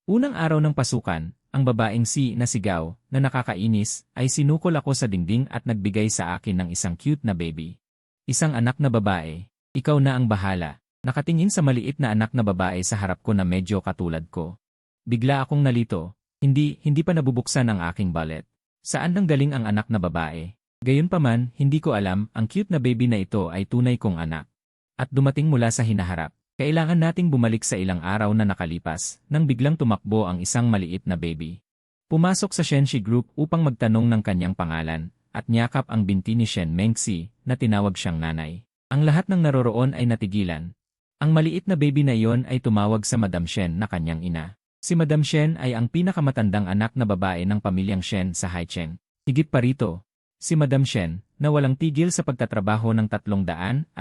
Unang araw ng pasukan, ang babaeng si nasigaw na nakakainis ay sinukol ako sa dingding at nagbigay sa akin ng isang cute na baby. Isang anak na babae. Ikaw na ang bahala. Nakatingin sa maliit na anak na babae sa harap ko na medyo katulad ko. Bigla akong nalito. Hindi pa nabubuksan ang aking wallet. Saan nanggaling ang anak na babae? Gayunpaman, hindi ko alam, ang cute na baby na ito ay tunay kong anak. At dumating mula sa hinaharap. Kailangan nating bumalik sa ilang araw na nakalipas, nang biglang tumakbo ang isang maliit na baby. Pumasok sa Shenxi Group upang magtanong ng kanyang pangalan, at niyakap ang binti ni Shen Mengxi, na tinawag siyang nanay. Ang lahat ng naroroon ay natigilan. Ang maliit na baby na iyon ay tumawag sa Madam Shen na kanyang ina. Si Madam Shen ay ang pinakamatandang anak na babae ng pamilyang Shen sa Haicheng. Higit pa rito, si Madam Shen, na walang tigil sa pagtatrabaho ng 365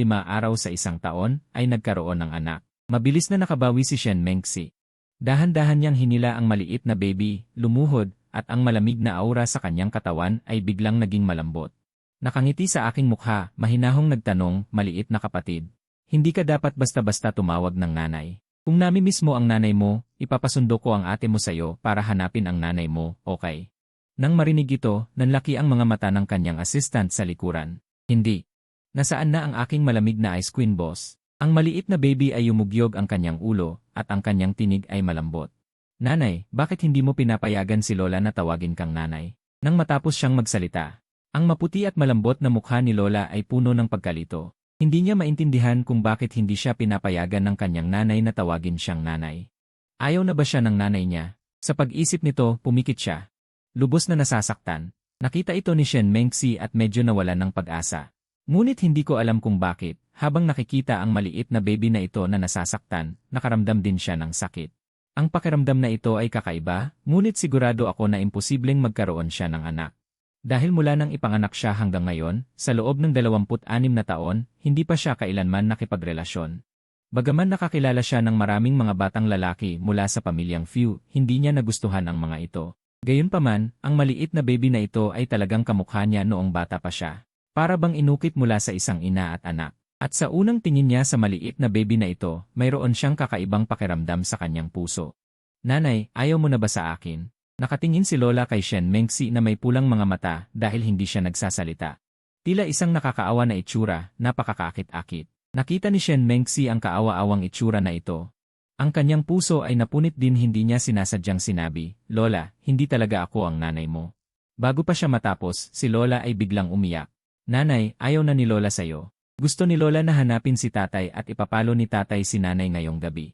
araw sa isang taon, ay nagkaroon ng anak. Mabilis na nakabawi si Shen Mengxi. Dahan-dahan niyang hinila ang maliit na baby, lumuhod, at ang malamig na aura sa kanyang katawan ay biglang naging malambot. Nakangiti sa aking mukha, mahinahong nagtanong, maliit na kapatid. Hindi ka dapat basta-basta tumawag ng nanay. Kung namimiss mo ang nanay mo, ipapasundo ko ang ate mo sayo para hanapin ang nanay mo, okay? Nang marinig ito, nanlaki ang mga mata ng kanyang assistant sa likuran. Hindi. Nasaan na ang aking malamig na ice queen boss? Ang maliit na baby ay yumugyog ang kanyang ulo, at ang kanyang tinig ay malambot. Nanay, bakit hindi mo pinapayagan si Lola na tawagin kang nanay? Nang matapos siyang magsalita, ang maputi at malambot na mukha ni Lola ay puno ng pagkalito. Hindi niya maintindihan kung bakit hindi siya pinapayagan ng kanyang nanay na tawagin siyang nanay. Ayaw na ba siya ng nanay niya? Sa pag-isip nito, pumikit siya. Lubos na nasasaktan. Nakita ito ni Shen Mengxi at medyo nawalan ng pag-asa. Ngunit hindi ko alam kung bakit, habang nakikita ang maliit na baby na ito na nasasaktan, nakaramdam din siya ng sakit. Ang pakiramdam na ito ay kakaiba, ngunit sigurado ako na imposibleng magkaroon siya ng anak. Dahil mula nang ipanganak siya hanggang ngayon, sa loob ng 26 na taon, hindi pa siya kailanman nakipagrelasyon. Bagaman nakakilala siya ng maraming mga batang lalaki mula sa pamilyang Fu, hindi niya nagustuhan ang mga ito. Gayunpaman, ang maliit na baby na ito ay talagang kamukha niya noong bata pa siya. Para bang inukit mula sa isang ina at anak. At sa unang tingin niya sa maliit na baby na ito, mayroon siyang kakaibang pakiramdam sa kanyang puso. Nanay, ayaw mo na ba sa akin? Nakatingin si Lola kay Shen Mengxi na may pulang mga mata dahil hindi siya nagsasalita. Tila isang nakakaawa na itsura, napakakaakit-akit. Nakita ni Shen Mengxi ang kaawa-awang itsura na ito. Ang kanyang puso ay napunit din, hindi niya sinasadyang sinabi, Lola, hindi talaga ako ang nanay mo. Bago pa siya matapos, si Lola ay biglang umiyak. Nanay, ayaw na ni Lola sayo. Gusto ni Lola na hanapin si tatay at ipapalo ni tatay si nanay ngayong gabi.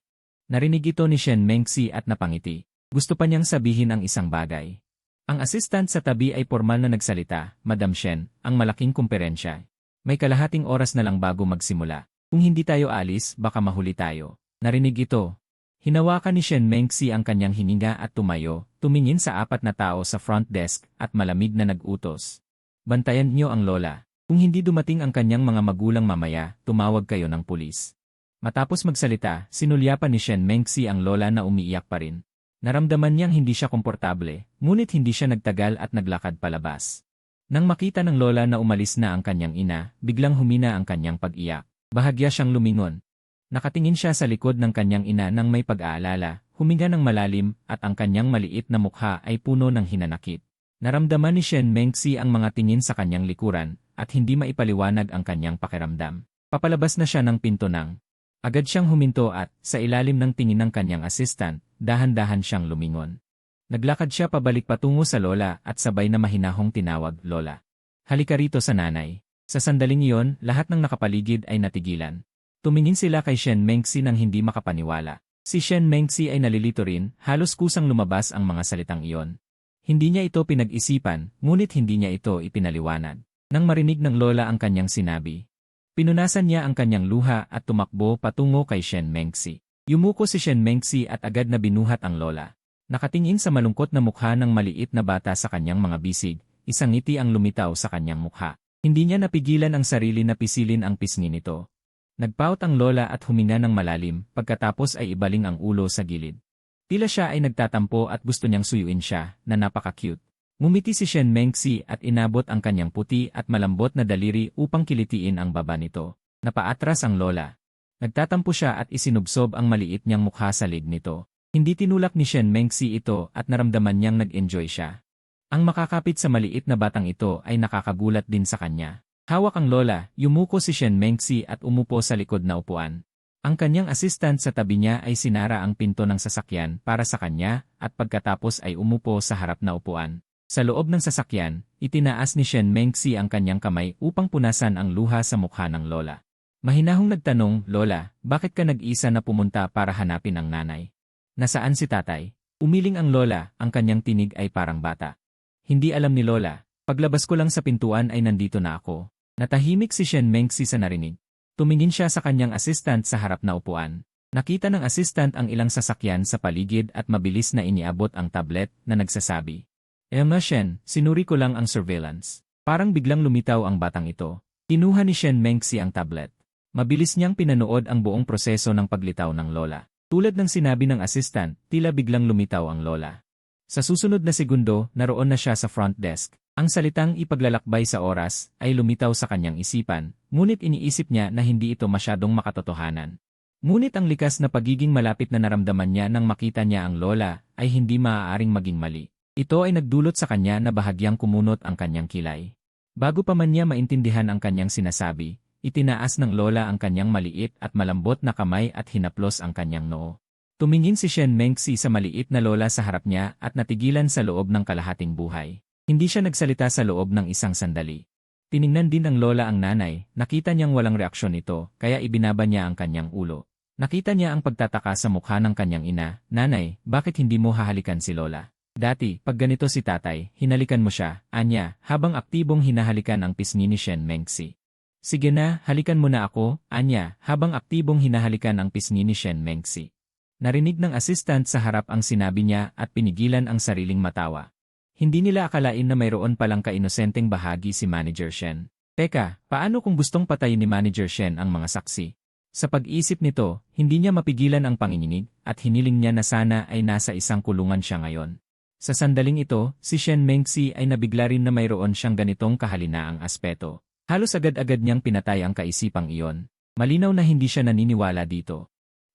Narinig ito ni Shen Mengxi at napangiti. Gusto pa niyang sabihin ang isang bagay. Ang assistant sa tabi ay formal na nagsalita, Madam Shen, ang malaking kumperensya. May kalahating oras na lang bago magsimula. Kung hindi tayo alis, baka mahuli tayo. Narinig ito. Hinawakan ni Shen Mengxi ang kanyang hininga at tumayo, tumingin sa 4 na tao sa front desk at malamig na nag-utos. Bantayan niyo ang Lola. Kung hindi dumating ang kanyang mga magulang mamaya, tumawag kayo ng pulis. Matapos magsalita, sinulyapan ni Shen Mengxi ang Lola na umiiyak pa rin. Naramdaman niyang hindi siya komportable, ngunit hindi siya nagtagal at naglakad palabas. Nang makita ng Lola na umalis na ang kanyang ina, biglang humina ang kanyang pag-iyak. Bahagya siyang lumingon. Nakatingin siya sa likod ng kanyang ina nang may pag-aalala, huminga ng malalim, at ang kanyang maliit na mukha ay puno ng hinanakit. Naramdaman ni Shen Mengxi ang mga tingin sa kanyang likuran, at hindi maipaliwanag ang kanyang pakiramdam. Papalabas na siya ng pinto nang. Agad siyang huminto at, sa ilalim ng tingin ng kanyang assistant, dahan-dahan siyang lumingon. Naglakad siya pabalik patungo sa Lola at sabay na mahinahong tinawag, Lola. Halika rito sa nanay. Sa sandaling iyon, lahat ng nakapaligid ay natigilan. Tumingin sila kay Shen Mengxi nang hindi makapaniwala. Si Shen Mengxi ay nalilito rin, halos kusang lumabas ang mga salitang iyon. Hindi niya ito pinag-isipan, ngunit hindi niya ito ipinaliwanag. Nang marinig ng Lola ang kanyang sinabi, pinunasan niya ang kanyang luha at tumakbo patungo kay Shen Mengxi. Yumuko si Shen Mengxi at agad na binuhat ang Lola. Nakatingin sa malungkot na mukha ng maliit na bata sa kanyang mga bisig, isang ngiti ang lumitaw sa kanyang mukha. Hindi niya napigilan ang sarili na pisilin ang pisngi nito. Nagpaut ang Lola at huminga ng malalim, pagkatapos ay ibaling ang ulo sa gilid. Tila siya ay nagtatampo at gusto niyang suyuin siya, na napaka-cute. Ngumiti si Shen Mengxi at inabot ang kanyang puti at malambot na daliri upang kilitiin ang baba nito. Napaatras ang Lola. Nagtatampo siya at isinubsob ang maliit niyang mukha sa lig nito. Hindi tinulak ni Shen Mengxi ito at naramdaman niyang nag-enjoy siya. Ang makakapit sa maliit na batang ito ay nakakagulat din sa kanya. Hawak ang lola, yumuko si Shen Mengxi at umupo sa likod na upuan. Ang kanyang assistant sa tabi niya ay sinara ang pinto ng sasakyan para sa kanya at pagkatapos ay umupo sa harap na upuan. Sa loob ng sasakyan, itinaas ni Shen Mengxi ang kanyang kamay upang punasan ang luha sa mukha ng lola. Mahinahong nagtanong, "Lola, bakit ka nag-isa na pumunta para hanapin ang nanay? Nasaan si tatay?" Umiling ang lola, ang kanyang tinig ay parang bata. Hindi alam ni lola, paglabas ko lang sa pintuan ay nandito na ako. Natahimik si Shen Mengxi sa narinig. Tumingin siya sa kanyang assistant sa harap na upuan. Nakita ng assistant ang ilang sasakyan sa paligid at mabilis na iniabot ang tablet na nagsasabi, "Emma Shen, sinuri ko lang ang surveillance." Parang biglang lumitaw ang batang ito. Kinuha ni Shen Mengxi ang tablet. Mabilis niyang pinanood ang buong proseso ng paglitaw ng lola. Tulad ng sinabi ng assistant, tila biglang lumitaw ang lola. Sa susunod na segundo, naroon na siya sa front desk. Ang salitang ipaglalakbay sa oras ay lumitaw sa kanyang isipan, ngunit iniisip niya na hindi ito masyadong makatotohanan. Ngunit ang likas na pagiging malapit na naramdaman niya nang makita niya ang lola ay hindi maaaring maging mali. Ito ay nagdulot sa kanya na bahagyang kumunot ang kanyang kilay. Bago pa man niya maintindihan ang kanyang sinasabi, itinaas ng lola ang kanyang maliit at malambot na kamay at hinaplos ang kanyang noo. Tumingin si Shen Mengxi sa maliit na lola sa harap niya at natigilan sa loob ng kalahating buhay. Hindi siya nagsalita sa loob ng isang sandali. Tiningnan din ng lola ang nanay, nakita niyang walang reaksyon ito, kaya ibinaba niya ang kanyang ulo. Nakita niya ang pagtataka sa mukha ng kanyang ina, "Nanay, bakit hindi mo hahalikan si lola? Dati, pag ganito si tatay, hinalikan mo siya," anya, habang aktibong hinahalikan ang pisngi ni Shen Mengxi. "Sige na, halikan mo na ako," anya, habang aktibong hinahalikan ang pisngi ni Shen Mengxi. Narinig ng assistant sa harap ang sinabi niya at pinigilan ang sariling matawa. Hindi nila akalain na mayroon palang kainosenteng bahagi si Manager Shen. Teka, paano kung gustong patayin ni Manager Shen ang mga saksi? Sa pag-isip nito, hindi niya mapigilan ang panginginig at hiniling niya na sana ay nasa isang kulungan siya ngayon. Sa sandaling ito, si Shen Mengxi ay nabigla rin na mayroon siyang ganitong kahalinaang aspeto. Halos agad-agad niyang pinatay ang kaisipang iyon. Malinaw na hindi siya naniniwala dito.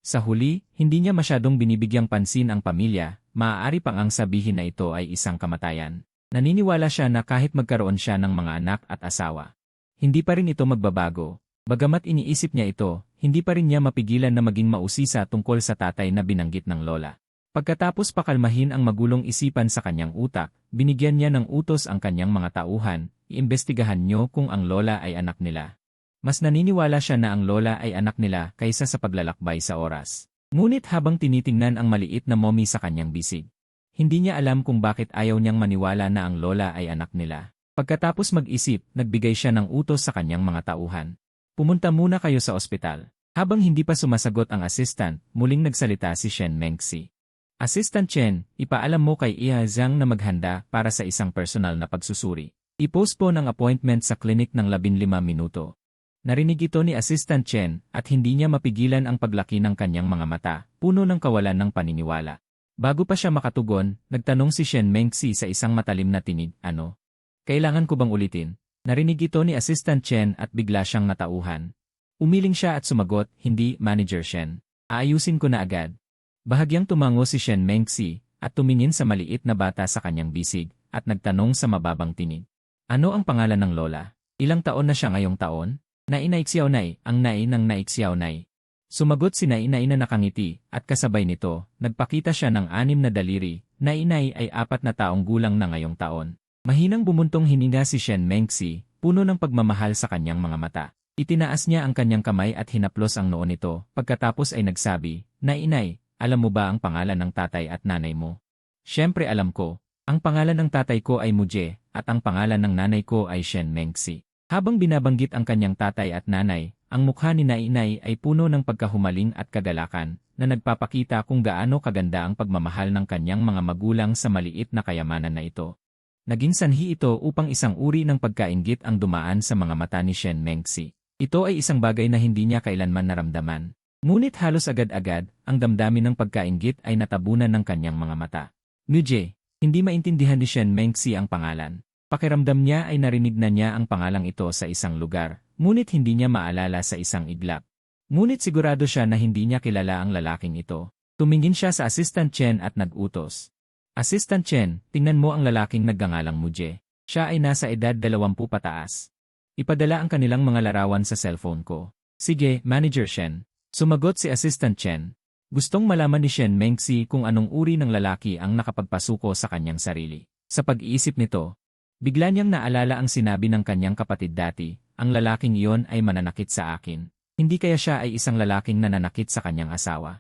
Sa huli, hindi niya masyadong binibigyang pansin ang pamilya, maaari pang ang sabihin na ito ay isang kamatayan. Naniniwala siya na kahit magkaroon siya ng mga anak at asawa, hindi pa rin ito magbabago. Bagamat iniisip niya ito, hindi pa rin niya mapigilan na maging mausisa tungkol sa tatay na binanggit ng lola. Pagkatapos pakalmahin ang magulong isipan sa kanyang utak, binigyan niya ng utos ang kanyang mga tauhan, "Iimbestigahan niyo kung ang lola ay anak nila." Mas naniniwala siya na ang lola ay anak nila kaysa sa paglalakbay sa oras. Ngunit habang tinitingnan ang maliit na mommy sa kanyang bisig, hindi niya alam kung bakit ayaw niyang maniwala na ang lola ay anak nila. Pagkatapos mag-isip, nagbigay siya ng utos sa kanyang mga tauhan. "Pumunta muna kayo sa ospital." Habang hindi pa sumasagot ang assistant, muling nagsalita si Shen Mengxi. "Assistant Chen, ipaalam mo kay Ia Zhang na maghanda para sa isang personal na pagsusuri. I-postpone ang appointment sa clinic ng 15 minuto." Narinig ito ni Assistant Chen at hindi niya mapigilan ang paglaki ng kanyang mga mata, puno ng kawalan ng paniniwala. Bago pa siya makatugon, nagtanong si Shen Mengxi sa isang matalim na tinig, "Ano? Kailangan ko bang ulitin?" Narinig ito ni Assistant Chen at bigla siyang natauhan. Umiling siya at sumagot, "Hindi, Manager Shen. Aayusin ko na agad." Bahagyang tumango si Shen Mengxi at tumingin sa maliit na bata sa kanyang bisig at nagtanong sa mababang tinig, "Ano ang pangalan ng lola? Ilang taon na siya ngayong taon?" "Nainay Xiaonay, ang nai ng Nai Xiaonay." Sumagot si Nainay na nakangiti, at kasabay nito, nagpakita siya ng 6 na daliri. Nainay ay 4 na taong gulang na ngayong taon. Mahinang bumuntong hininga si Shen Mengxi, puno ng pagmamahal sa kanyang mga mata. Itinaas niya ang kanyang kamay at hinaplos ang noo nito, pagkatapos ay nagsabi, "Nainay, alam mo ba ang pangalan ng tatay at nanay mo?" "Siyempre alam ko. Ang pangalan ng tatay ko ay Muje, at ang pangalan ng nanay ko ay Shen Mengxi." Habang binabanggit ang kanyang tatay at nanay, ang mukha ni Nainay ay puno ng pagkahumaling at kagalakan, na nagpapakita kung gaano kaganda ang pagmamahal ng kanyang mga magulang sa maliit na kayamanan na ito. Naging sanhi ito upang isang uri ng pagkainggit ang dumaan sa mga mata ni Shen Mengxi. Ito ay isang bagay na hindi niya kailanman naramdaman. Ngunit halos agad-agad, ang damdamin ng pagkainggit ay natabunan ng kanyang mga mata. Muje, hindi maintindihan ni Shen Mengxi ang pangalan. Pakiramdam niya ay narinig na niya ang pangalang ito sa isang lugar, ngunit hindi niya maalala sa isang iglap. Ngunit sigurado siya na hindi niya kilala ang lalaking ito. Tumingin siya sa Assistant Chen at nag-utos. Assistant Chen, tingnan mo ang lalaking nagngangalang Muje. Siya ay nasa edad 20 pataas. Ipadala ang kanilang mga larawan sa cellphone ko. Sige, Manager Shen. Sumagot si Assistant Chen. Gustong malaman ni Shen Mengxi kung anong uri ng lalaki ang nakapagpasuko sa kanyang sarili. Sa pag-iisip nito, bigla niyang naalala ang sinabi ng kanyang kapatid dati, ang lalaking iyon ay mananakit sa akin. Hindi kaya siya ay isang lalaking nananakit sa kanyang asawa.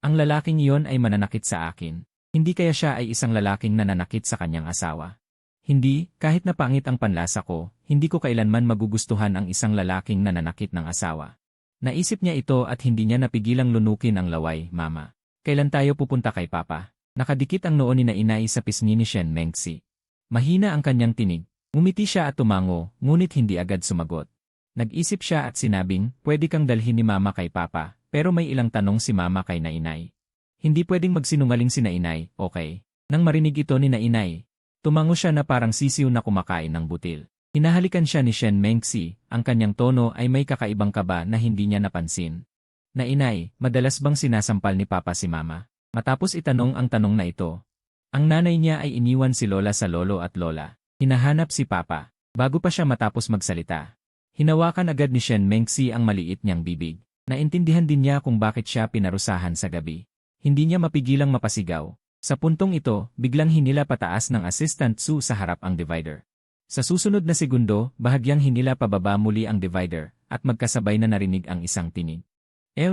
Ang lalaking iyon ay mananakit sa akin. Hindi kaya siya ay isang lalaking nananakit sa kanyang asawa. Hindi, kahit na pangit ang panlasa ko, hindi ko kailanman magugustuhan ang isang lalaking nananakit ng asawa. Naisip niya ito at hindi niya napigilang lunukin ang laway, Mama. Kailan tayo pupunta kay Papa? Nakadikit ang noo ni na inay sa pisngi ni Shen Mengxi. Mahina ang kanyang tinig. Umiti siya at tumango, ngunit hindi agad sumagot. Nag-isip siya at sinabing, pwede kang dalhin ni Mama kay Papa, pero may ilang tanong si Mama kay na inay. Hindi pwedeng magsinungaling si na inay, okay? Nang marinig ito ni na inay, tumango siya na parang sisiw na kumakain ng butil. Hinahalikan siya ni Shen Mengxi, ang kanyang tono ay may kakaibang kaba na hindi niya napansin. Na inay, madalas bang sinasampal ni Papa si Mama? Matapos itanong ang tanong na ito. Ang nanay niya ay iniwan si Lola sa lolo at lola. Hinahanap si Papa. Bago pa siya matapos magsalita, hinawakan agad ni Shen Mengxi ang maliit niyang bibig. Naintindihan din niya kung bakit siya pinarusahan sa gabi. Hindi niya mapigilang mapasigaw. Sa puntong ito, biglang hinila pataas ng Assistant Su sa harap ang divider. Sa susunod na segundo, bahagyang hinila pababa muli ang divider, at magkasabay na narinig ang isang tinig.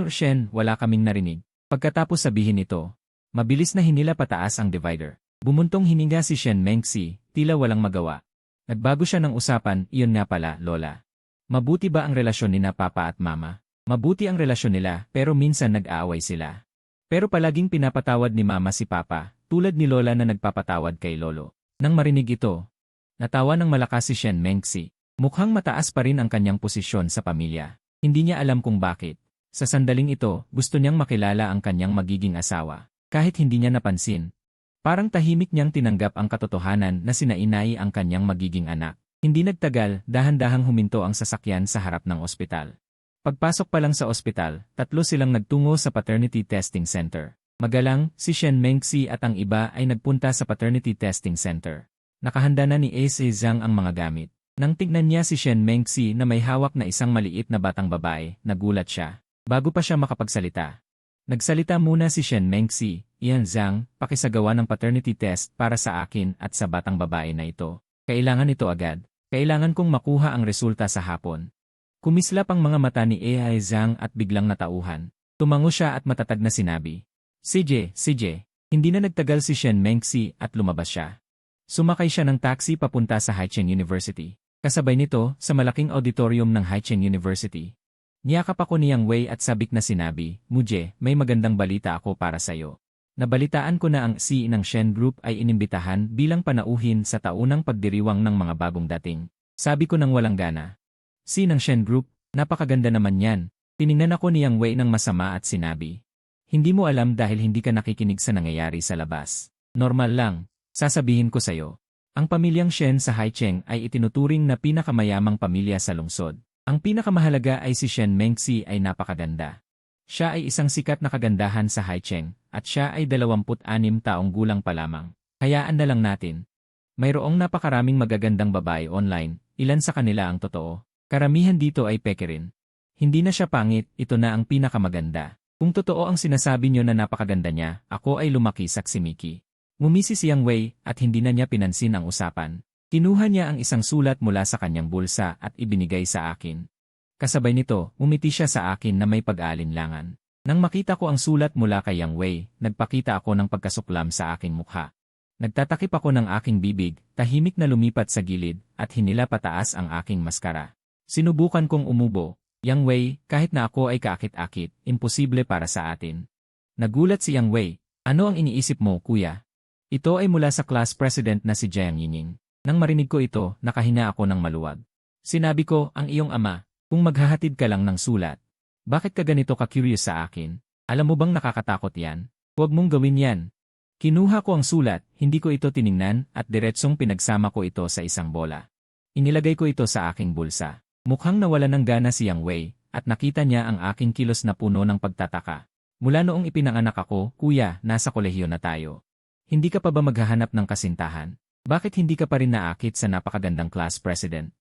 Shen, wala kaming narinig. Pagkatapos sabihin ito, mabilis na hinila pataas ang divider. Bumuntong hininga si Shen Mengxi, tila walang magawa. Nagbago siya ng usapan, iyon nga pala, Lola. Mabuti ba ang relasyon nina Papa at Mama? Mabuti ang relasyon nila, pero minsan nag-aaway sila. Pero palaging pinapatawad ni Mama si Papa, tulad ni Lola na nagpapatawad kay Lolo. Nang marinig ito, natawa ng malakas si Shen Mengxi. Mukhang mataas pa rin ang kanyang posisyon sa pamilya. Hindi niya alam kung bakit. Sa sandaling ito, gusto niyang makilala ang kanyang magiging asawa. Kahit hindi niya napansin. Parang tahimik niyang tinanggap ang katotohanan na sina inay ang kanyang magiging anak. Hindi nagtagal, dahan-dahang huminto ang sasakyan sa harap ng ospital. Pagpasok pa lang sa ospital, tatlo silang nagtungo sa paternity testing center. Magalang, si Shen Mengxi at ang iba ay nagpunta sa paternity testing center. Nakahanda na ni Ace Zhang ang mga gamit. Nang tignan niya si Shen Mengxi na may hawak na isang maliit na batang babae, nagulat siya. Bago pa siya makapagsalita. Nagsalita muna si Shen Mengxi, Ian Zhang, pakisagawa ng paternity test para sa akin at sa batang babae na ito. Kailangan ito agad. Kailangan kong makuha ang resulta sa hapon. Kumislap ang mga mata ni Ai Zhang at biglang natauhan. Tumango siya at matatag na sinabi. CJ. Hindi na nagtagal si Shen Mengxi at lumabas siya. Sumakay siya ng taxi papunta sa Haicheng University. Kasabay nito, sa malaking auditorium ng Haicheng University. Niyakap ako ni Yang Wei at sabik na sinabi, Muje, may magandang balita ako para sa'yo. Nabalitaan ko na ang CEO ng Shen Group ay inimbitahan bilang panauhin sa taunang pagdiriwang ng mga bagong dating. Sabi ko nang walang gana. CEO ng Shen Group, napakaganda naman yan. Tiningnan ako ni Yang Wei ng masama at sinabi. Hindi mo alam dahil hindi ka nakikinig sa nangyayari sa labas. Normal lang, sasabihin ko sa'yo. Ang pamilyang Shen sa Haicheng ay itinuturing na pinakamayamang pamilya sa lungsod. Ang pinakamahalaga ay si Shen Mengxi ay napakaganda. Siya ay isang sikat na kagandahan sa Haicheng, at siya ay 26 taong gulang pa lamang. Hayaan na lang natin. Mayroong napakaraming magagandang babae online, ilan sa kanila ang totoo. Karamihan dito ay peke rin. Hindi na siya pangit, ito na ang pinakamaganda. Kung totoo ang sinasabi niyo na napakaganda niya, ako ay lumaki saksimiki. Ngumisi si Yang Wei at hindi na niya pinansin ang usapan. Kinuha niya ang isang sulat mula sa kanyang bulsa at ibinigay sa akin. Kasabay nito, umiti siya sa akin na may pag-aalinlangan. Nang makita ko ang sulat mula kay Yang Wei, nagpakita ako ng pagkasuklam sa aking mukha. Nagtatakip ako ng aking bibig, tahimik na lumipat sa gilid, at hinila pataas ang aking maskara. Sinubukan kong umubo. Yang Wei, kahit na ako ay kaakit-akit, imposible para sa atin. Nagulat si Yang Wei. Ano ang iniisip mo, kuya? Ito ay mula sa class president na si Jiang Yining. Nang marinig ko ito, nakahina ako ng maluwag. Sinabi ko, ang iyong ama, kung maghahatid ka lang ng sulat. Bakit ka ganito ka-curious sa akin? Alam mo bang nakakatakot yan? Huwag mong gawin yan. Kinuha ko ang sulat, hindi ko ito tiningnan, at diretsong pinagsama ko ito sa isang bola. Inilagay ko ito sa aking bulsa. Mukhang nawala ng gana si Yang Wei, at nakita niya ang aking kilos na puno ng pagtataka. Mula noong ipinanganak ako, kuya, nasa kolehiyo na tayo. Hindi ka pa ba maghahanap ng kasintahan? Bakit hindi ka pa rin naakit sa napakagandang class president?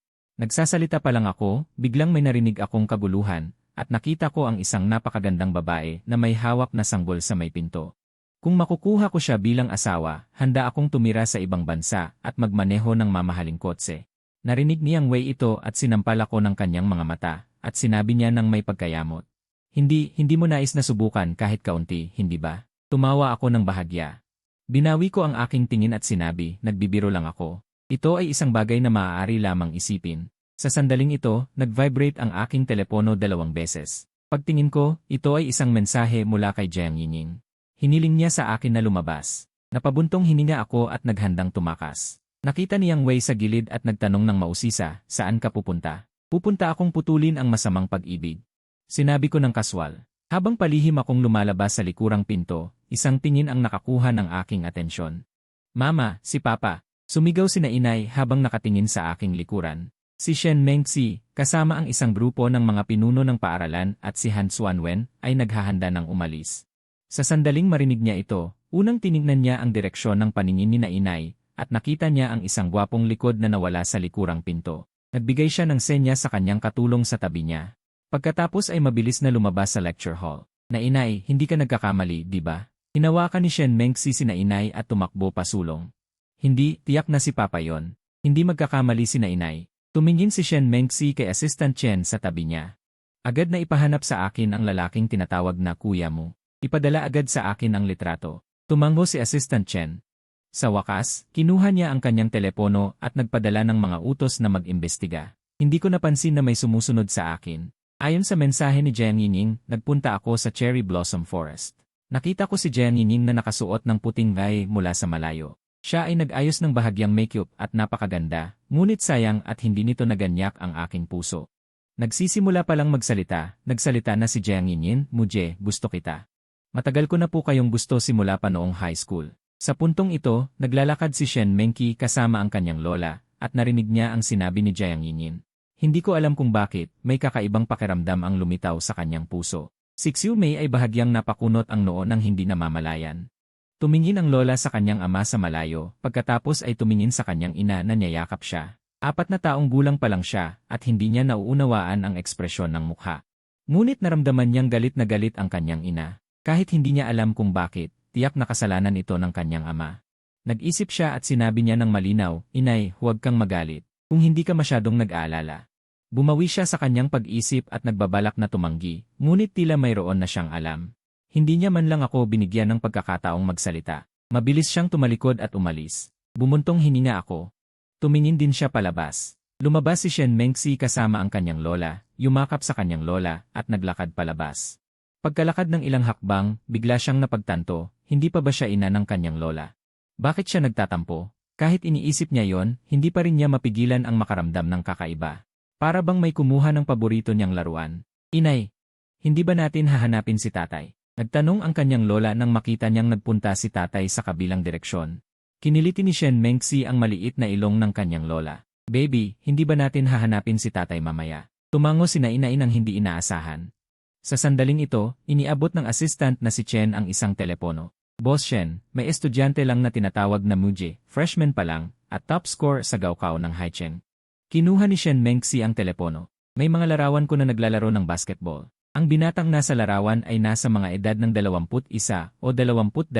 Nagsasalita pa lang ako, biglang may narinig akong kaguluhan, at nakita ko ang isang napakagandang babae na may hawak na sanggol sa may pinto. Kung makukuha ko siya bilang asawa, handa akong tumira sa ibang bansa at magmaneho ng mamahaling kotse. Narinig niyang Wei ito at sinampal ako ng kanyang mga mata, at sinabi niya ng may pagkayamot. Hindi mo nais na subukan kahit kaunti, hindi ba? Tumawa ako ng bahagya. Binawi ko ang aking tingin at sinabi, nagbibiro lang ako. Ito ay isang bagay na maaari lamang isipin. Sa sandaling ito, nag-vibrate ang aking telepono 2 beses. Pagtingin ko, ito ay isang mensahe mula kay Jiang Yining. Hiniling niya sa akin na lumabas. Napabuntong hininga ako at naghandang tumakas. Nakita niyang Wei sa gilid at nagtanong ng mausisa, saan ka pupunta? Pupunta akong putulin ang masamang pag-ibig. Sinabi ko ng kaswal. Habang palihim akong lumalabas sa likurang pinto, isang tingin ang nakakuha ng aking atensyon. Mama, si Papa. Sumigaw sina inay habang nakatingin sa aking likuran. Si Shen Mengxi, kasama ang isang grupo ng mga pinuno ng paaralan at si Han Xuanwen ay naghahanda ng umalis. Sa sandaling marinig niya ito, unang tinignan niya ang direksyon ng paningin ni na inay at nakita niya ang isang gwapong likod na nawala sa likurang pinto. Nagbigay siya ng senya sa kanyang katulong sa tabi niya. Pagkatapos ay mabilis na lumabas sa lecture hall. Na inay, hindi ka nagkakamali, di ba? Hinawakan ni Shen Mengxi sina inay at tumakbo pasulong. Hindi, tiyak na si Papa yon. Hindi magkakamali sina inay. Tumingin si Shen Mengxi kay Assistant Chen sa tabi niya. Agad na ipahanap sa akin ang lalaking tinatawag na kuya mo. Ipadala agad sa akin ang litrato. Tumango si Assistant Chen. Sa wakas, kinuha niya ang kanyang telepono at nagpadala ng mga utos na mag-imbestiga. Hindi ko napansin na may sumusunod sa akin. Ayon sa mensahe ni Jiang Yining, nagpunta ako sa Cherry Blossom Forest. Nakita ko si Jiang Yining na nakasuot ng puting gay mula sa malayo. Siya ay nag-ayos ng bahagyang makeup at napakaganda, ngunit sayang at hindi nito naganyak ang aking puso. Nagsisimula pa lang magsalita, nagsalita na si Jiang Yining, Muje, gusto kita. Matagal ko na po kayong gusto simula pa noong high school. Sa puntong ito, naglalakad si Shen Mengxi kasama ang kanyang lola, at narinig niya ang sinabi ni Jiang Yining. Hindi ko alam kung bakit, may kakaibang pakiramdam ang lumitaw sa kanyang puso. Si Xiu Mei ay bahagyang napakunot ang noo ng hindi namamalayan. Tumingin ang lola sa kanyang ama sa malayo, pagkatapos ay tumingin sa kanyang ina na niyayakap siya. 4 na taong gulang pa lang siya, at hindi niya nauunawaan ang ekspresyon ng mukha. Ngunit naramdaman niyang galit na galit ang kanyang ina. Kahit hindi niya alam kung bakit, tiyak na kasalanan ito ng kanyang ama. Nag-isip siya at sinabi niya ng malinaw, Inay, huwag kang magalit, kung hindi ka masyadong nag-aalala. Bumawi siya sa kanyang pag-isip at nagbabalak na tumanggi, ngunit tila mayroon na siyang alam. Hindi niya man lang ako binigyan ng pagkakataong magsalita. Mabilis siyang tumalikod at umalis. Bumuntong hininga ako. Tumingin din siya palabas. Lumabas si Shen Mengxi kasama ang kanyang lola, yumakap sa kanyang lola, at naglakad palabas. Pagkalakad ng ilang hakbang, bigla siyang napagtanto, hindi pa ba siya ina ng kanyang lola? Bakit siya nagtatampo? Kahit iniisip niya yon, hindi pa rin niya mapigilan ang makaramdam ng kakaiba. Para bang may kumuha ng paborito niyang laruan. Inay, hindi ba natin hahanapin si tatay? Nagtanong ang kanyang lola nang makita niyang nagpunta si tatay sa kabilang direksyon. Kiniliti ni Shen Mengxi ang maliit na ilong ng kanyang lola. Baby, hindi ba natin hahanapin si tatay mamaya? Tumango si Nainay nang hindi inaasahan. Sa sandaling ito, iniabot ng assistant na si Chen ang isang telepono. Boss Shen, may estudyante lang na tinatawag na Muje, freshman pa lang, at top score sa Gaokao ng Haicheng. Kinuha ni Shen Mengxi ang telepono. May mga larawan ko na naglalaro ng basketball. Ang binatang nasa larawan ay nasa mga edad ng 21 o 22,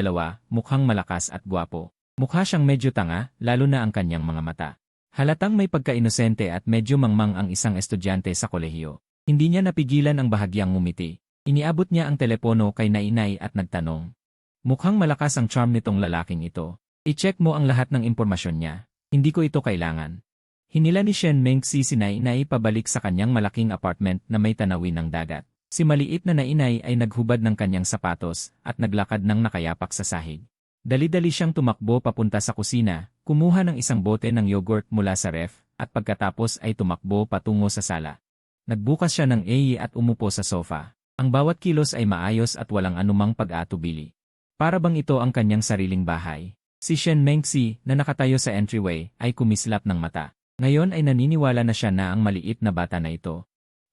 mukhang malakas at gwapo. Mukha siyang medyo tanga, lalo na ang kanyang mga mata. Halatang may pagka-inosente at medyo mangmang ang isang estudyante sa kolehiyo. Hindi niya napigilan ang bahagyang ngumiti. Iniabot niya ang telepono kay Nainay at nagtanong. Mukhang malakas ang charm nitong lalaking ito. I-check mo ang lahat ng impormasyon niya. Hindi ko ito kailangan. Hinila ni Shen Mengxi si Nainay pabalik sa kanyang malaking apartment na may tanawin ng dagat. Si maliit na Nainay ay naghubad ng kanyang sapatos at naglakad ng nakayapak sa sahig. Dali-dali siyang tumakbo papunta sa kusina, kumuha ng isang bote ng yogurt mula sa ref, at pagkatapos ay tumakbo patungo sa sala. Nagbukas siya ng AE at umupo sa sofa. Ang bawat kilos ay maayos at walang anumang pag-aatubili. Para bang ito ang kanyang sariling bahay. Si Shen Mengxi, na nakatayo sa entryway, ay kumislap ng mata. Ngayon ay naniniwala na siya na ang maliit na bata na ito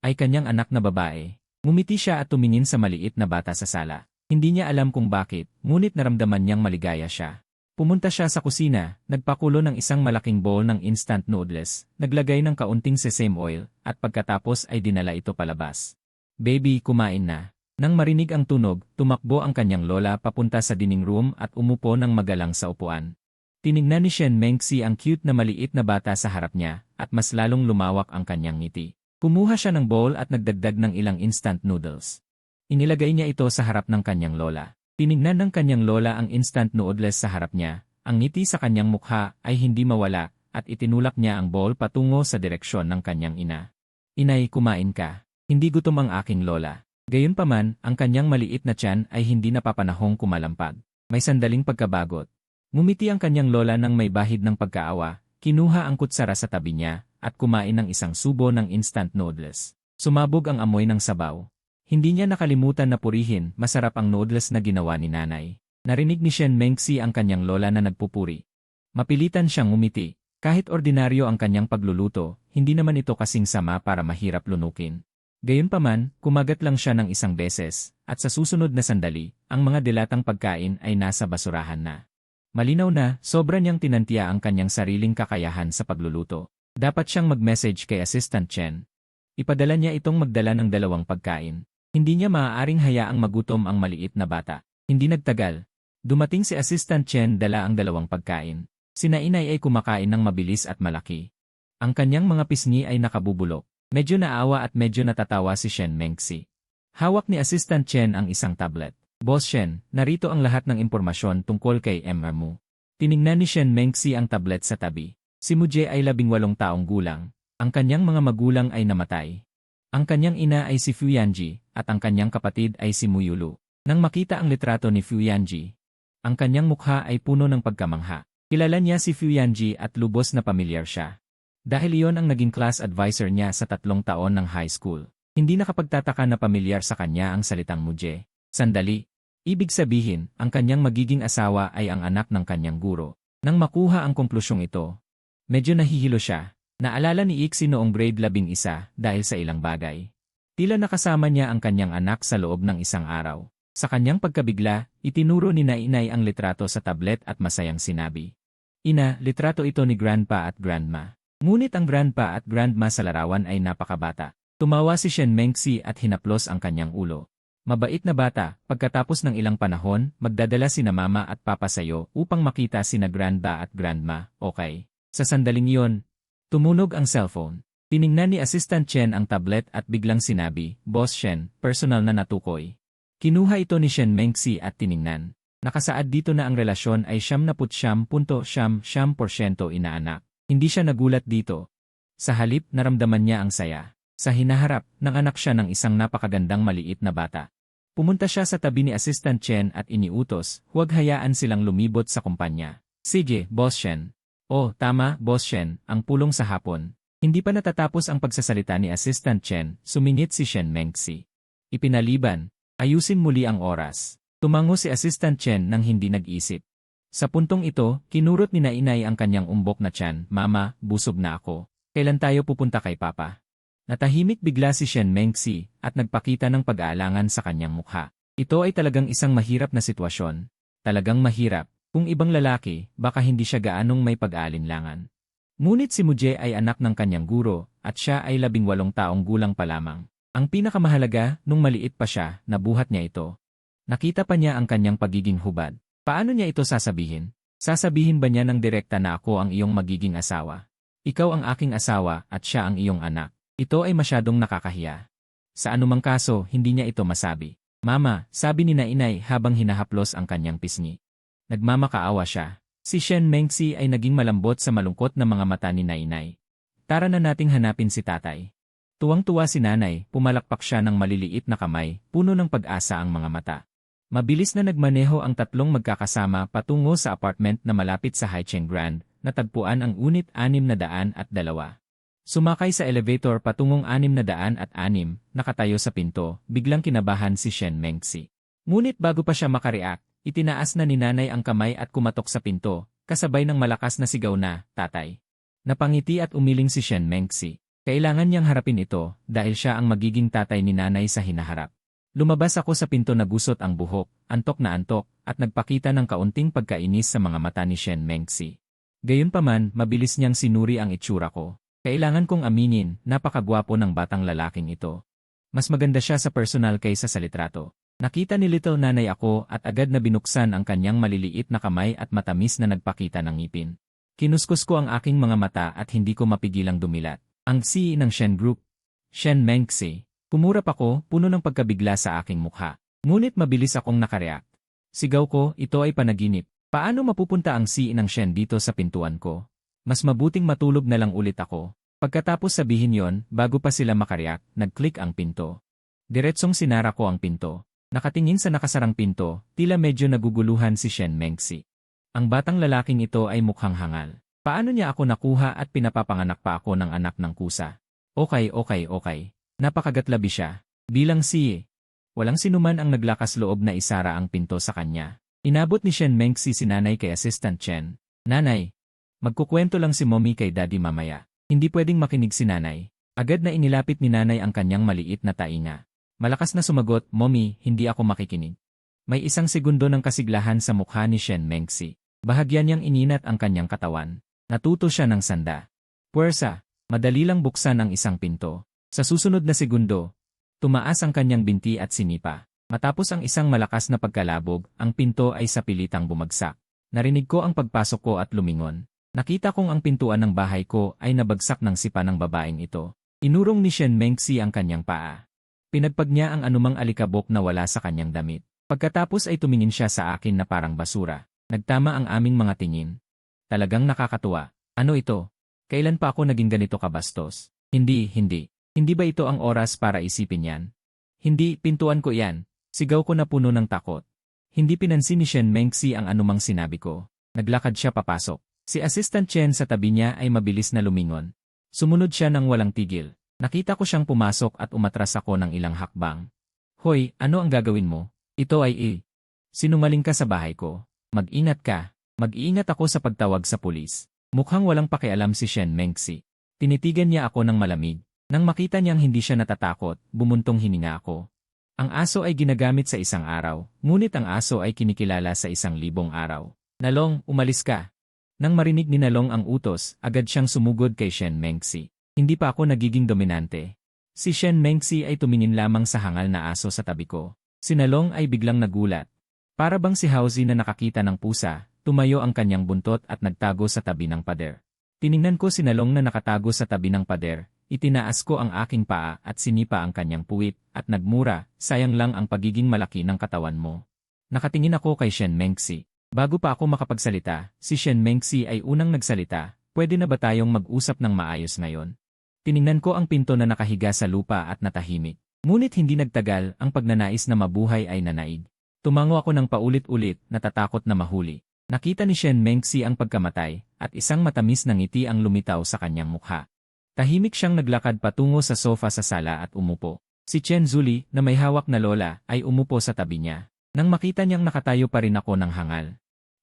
ay kanyang anak na babae. Ngumiti siya at tumingin sa maliit na bata sa sala. Hindi niya alam kung bakit, ngunit naramdaman niyang maligaya siya. Pumunta siya sa kusina, nagpakulo ng isang malaking bowl ng instant noodles, naglagay ng kaunting sesame oil, at pagkatapos ay dinala ito palabas. Baby, kumain na. Nang marinig ang tunog, tumakbo ang kanyang lola papunta sa dining room at umupo ng magalang sa upuan. Tinignan ni Shen Mengxi ang cute na maliit na bata sa harap niya, at mas lalong lumawak ang kanyang ngiti. Kumuha siya ng bowl at nagdagdag ng ilang instant noodles. Inilagay niya ito sa harap ng kanyang lola. Tinignan ng kanyang lola ang instant noodles sa harap niya. Ang ngiti sa kanyang mukha ay hindi mawala, at itinulak niya ang bowl patungo sa direksyon ng kanyang ina. Inay, kumain ka. Hindi gutom ang aking lola. Gayunpaman, ang kanyang maliit na tiyan ay hindi napapanahong kumalampag. May sandaling pagkabagot. Ngumiti ang kanyang lola nang may bahid ng pagkaawa, kinuha ang kutsara sa tabi niya, at kumain ng isang subo ng instant noodles. Sumabog ang amoy ng sabaw. Hindi niya nakalimutan na purihin, masarap ang noodles na ginawa ni nanay. Narinig ni Shen Mengxi ang kanyang lola na nagpupuri. Mapilitan siyang ngumiti. Kahit ordinaryo ang kanyang pagluluto, hindi naman ito kasing sama para mahirap lunukin. Gayunpaman, kumagat lang siya ng isang beses, at sa susunod na sandali, ang mga dilatang pagkain ay nasa basurahan na. Malinaw na, sobra niyang tinantiya ang kanyang sariling kakayahan sa pagluluto. Dapat siyang mag-message kay Assistant Chen. Ipadala niya itong magdala ng 2 pagkain. Hindi niya maaaring hayaang magutom ang maliit na bata. Hindi nagtagal. Dumating si Assistant Chen, dala ang 2 pagkain. Sina inay ay kumakain ng mabilis at malaki. Ang kanyang mga pisngi ay nakabubulok. Medyo naawa at medyo natatawa si Shen Mengxi. Hawak ni Assistant Chen ang isang tablet. Boss Shen, narito ang lahat ng impormasyon tungkol kay Mr. Mu. Tiningnan ni Shen Mengxi ang tablet sa tabi. Si Muje ay 18 taong gulang. Ang kanyang mga magulang ay namatay. Ang kanyang ina ay si Fu Yanji, at ang kanyang kapatid ay si Mu Yulu. Nang makita ang litrato ni Fu Yanji, ang kanyang mukha ay puno ng pagkamangha. Kilala niya si Fu Yanji at lubos na pamilyar siya. Dahil iyon ang naging class advisor niya sa 3 taon ng high school. Hindi nakapagtataka na pamilyar sa kanya ang salitang Muje. Sandali. Ibig sabihin, ang kanyang magiging asawa ay ang anak ng kanyang guro. Nang makuha ang konklusyong ito, medyo nahihilo siya. Naalala ni Ixi noong grade 11 dahil sa ilang bagay. Tila nakasama niya ang kanyang anak sa loob ng isang araw. Sa kanyang pagkabigla, itinuro ni Nainay ang litrato sa tablet at masayang sinabi. Ina, litrato ito ni Grandpa at Grandma. Ngunit ang Grandpa at Grandma sa larawan ay napakabata. Tumawa si Shen Mengxi at hinaplos ang kanyang ulo. Mabait na bata, pagkatapos ng ilang panahon, magdadala sina Mama at Papa sayo upang makita sina Grandpa at Grandma, okay? Sa sandaling iyon, tumunog ang cellphone. Tiningnan ni Assistant Chen ang tablet at biglang sinabi, Boss Shen, personal na natukoy. Kinuha ito ni Shen Mengxi at tiningnan. Nakasaad dito na ang relasyon ay 79.9% inaanak. Hindi siya nagulat dito. Sa halip, naramdaman niya ang saya. Sa hinaharap, nanganak siya ng isang napakagandang maliit na bata. Pumunta siya sa tabi ni Assistant Chen at iniutos, huwag hayaan silang lumibot sa kumpanya. Sige, Boss Shen. Oh, tama, Boss Shen, ang pulong sa hapon. Hindi pa natatapos ang pagsasalita ni Assistant Chen, sumingit si Shen Mengxi. Ipinaliban, ayusin muli ang oras. Tumango si Assistant Chen nang hindi nag-isip. Sa puntong ito, kinurot ni Nainay ang kanyang umbok na tiyan, Mama, busog na ako. Kailan tayo pupunta kay Papa? Natahimik bigla si Shen Mengxi at nagpakita ng pag-aalangan sa kanyang mukha. Ito ay talagang isang mahirap na sitwasyon. Talagang mahirap. Kung ibang lalaki, baka hindi siya gaanong may pag-aalinlangan. Ngunit si Muje ay anak ng kanyang guro, at siya ay 18 taong gulang pa lamang. Ang pinakamahalaga, nung maliit pa siya, nabuhat niya ito. Nakita pa niya ang kanyang pagiging hubad. Paano niya ito sasabihin? Sasabihin ba niya ng direkta na ako ang iyong magiging asawa? Ikaw ang aking asawa at siya ang iyong anak. Ito ay masyadong nakakahiya. Sa anumang kaso, hindi niya ito masabi. Mama, sabi ni Nainay habang hinahaplos ang kanyang pisngi. Nagmamakaawa siya. Si Shen Mengxi ay naging malambot sa malungkot na mga mata ni Nainay. Tara na nating hanapin si tatay. Tuwang-tuwa si nanay, pumalakpak siya ng maliliit na kamay, puno ng pag-asa ang mga mata. Mabilis na nagmaneho ang 3 magkakasama patungo sa apartment na malapit sa Haicheng Grand, natagpuan ang unit 602. Sumakay sa elevator patungong 606, nakatayo sa pinto, biglang kinabahan si Shen Mengxi. Ngunit bago pa siya makareact, itinaas na ni nanay ang kamay at kumatok sa pinto, kasabay ng malakas na sigaw na, Tatay. Napangiti at umiling si Shen Mengxi. Kailangan niyang harapin ito dahil siya ang magiging tatay ni nanay sa hinaharap. Lumabas ako sa pinto na gusot ang buhok, antok na antok, at nagpakita ng kaunting pagkainis sa mga mata ni Shen Mengxi. Gayunpaman, mabilis niyang sinuri ang itsura ko. Kailangan kong aminin, napakagwapo ng batang lalaking ito. Mas maganda siya sa personal kaysa sa litrato. Nakita ni Little Nanay ako at agad na binuksan ang kanyang maliliit na kamay at matamis na nagpakita ng ngipin. Kinuskus ko ang aking mga mata at hindi ko mapigilang dumilat. Ang CEO ng Shen Group, Shen Mengxi. Pumurap ako, puno ng pagkabigla sa aking mukha. Ngunit mabilis akong nakareact. Sigaw ko, ito ay panaginip. Paano mapupunta ang CEO ng Shen dito sa pintuan ko? Mas mabuting matulog na lang ulit ako. Pagkatapos sabihin yon, bago pa sila makareact, nag-click ang pinto. Diretsong sinara ko ang pinto. Nakatingin sa nakasarang pinto, tila medyo naguguluhan si Shen Mengxi. Ang batang lalaking ito ay mukhang hangal. Paano niya ako nakuha at pinapapanganak pa ako ng anak ng kusa? Okay. Napakagatlabi siya. Bilang CEO. Walang sinuman ang naglakas loob na isara ang pinto sa kanya. Inabot ni Shen Mengxi si Nanay kay Assistant Chen. Nanay, magkukwento lang si Mommy kay Daddy mamaya. Hindi pwedeng makinig si Nanay. Agad na inilapit ni Nanay ang kanyang maliit na tainga. Malakas na sumagot, Mommy, hindi ako makikinig. May isang segundo ng kasiglahan sa mukha ni Shen Mengxi. Bahagyan niyang ininat ang kanyang katawan. Natuto siya ng sanda. Puwersa, madali lang buksan ang isang pinto. Sa susunod na segundo, tumaas ang kanyang binti at sinipa. Matapos ang isang malakas na pagkalabog, ang pinto ay sapilitang bumagsak. Narinig ko ang pagpasok ko at lumingon. Nakita kong ang pintuan ng bahay ko ay nabagsak ng sipa ng babaeng ito. Inurong ni Shen Mengxi ang kanyang paa. Pinagpag niya ang anumang alikabok na wala sa kanyang damit. Pagkatapos ay tumingin siya sa akin na parang basura. Nagtama ang aming mga tingin. Talagang nakakatuwa. Ano ito? Kailan pa ako naging ganito kabastos? Hindi. Hindi ba ito ang oras para isipin yan? Hindi, pintuan ko yan. Sigaw ko na puno ng takot. Hindi pinansin ni Shen Mengxi ang anumang sinabi ko. Naglakad siya papasok. Si Assistant Chen sa tabi niya ay mabilis na lumingon. Sumunod siya ng walang tigil. Nakita ko siyang pumasok at umatras ako ng ilang hakbang. Hoy, ano ang gagawin mo? Ito ay sinungaling ka sa bahay ko. Mag-ingat ka. Mag-iingat ako sa pagtawag sa pulis. Mukhang walang pakialam si Shen Mengxi. Tinitigan niya ako ng malamig. Nang makita niyang hindi siya natatakot, bumuntong hininga ako. Ang aso ay ginagamit sa isang araw, ngunit ang aso ay kinikilala sa 1,000 araw. Nalong, umalis ka. Nang marinig ni Nalong ang utos, agad siyang sumugod kay Shen Mengxi. Hindi pa ako nagiging dominante. Si Shen Mengxi ay tumingin lamang sa hangal na aso sa tabi ko. Si Nalong ay biglang nagulat. Para bang si Hauzi na nakakita ng pusa, tumayo ang kanyang buntot at nagtago sa tabi ng pader. Tiningnan ko si Nalong na nakatago sa tabi ng pader, itinaas ko ang aking paa at sinipa ang kanyang puwit, at nagmura, sayang lang ang pagiging malaki ng katawan mo. Nakatingin ako kay Shen Mengxi. Bago pa ako makapagsalita, si Shen Mengxi ay unang nagsalita, pwede na ba tayong mag-usap ng maayos ngayon? Tiningnan ko ang pinto na nakahiga sa lupa at natahimik. Ngunit hindi nagtagal, ang pagnanais na mabuhay ay nanaig. Tumango ako ng paulit-ulit, natatakot na mahuli. Nakita ni Shen Mengxi ang pagkamatay, at isang matamis na ngiti ang lumitaw sa kanyang mukha. Tahimik siyang naglakad patungo sa sofa sa sala at umupo. Si Chen Zuli, na may hawak na lola, ay umupo sa tabi niya. Nang makita niyang nakatayo pa rin ako ng hangal.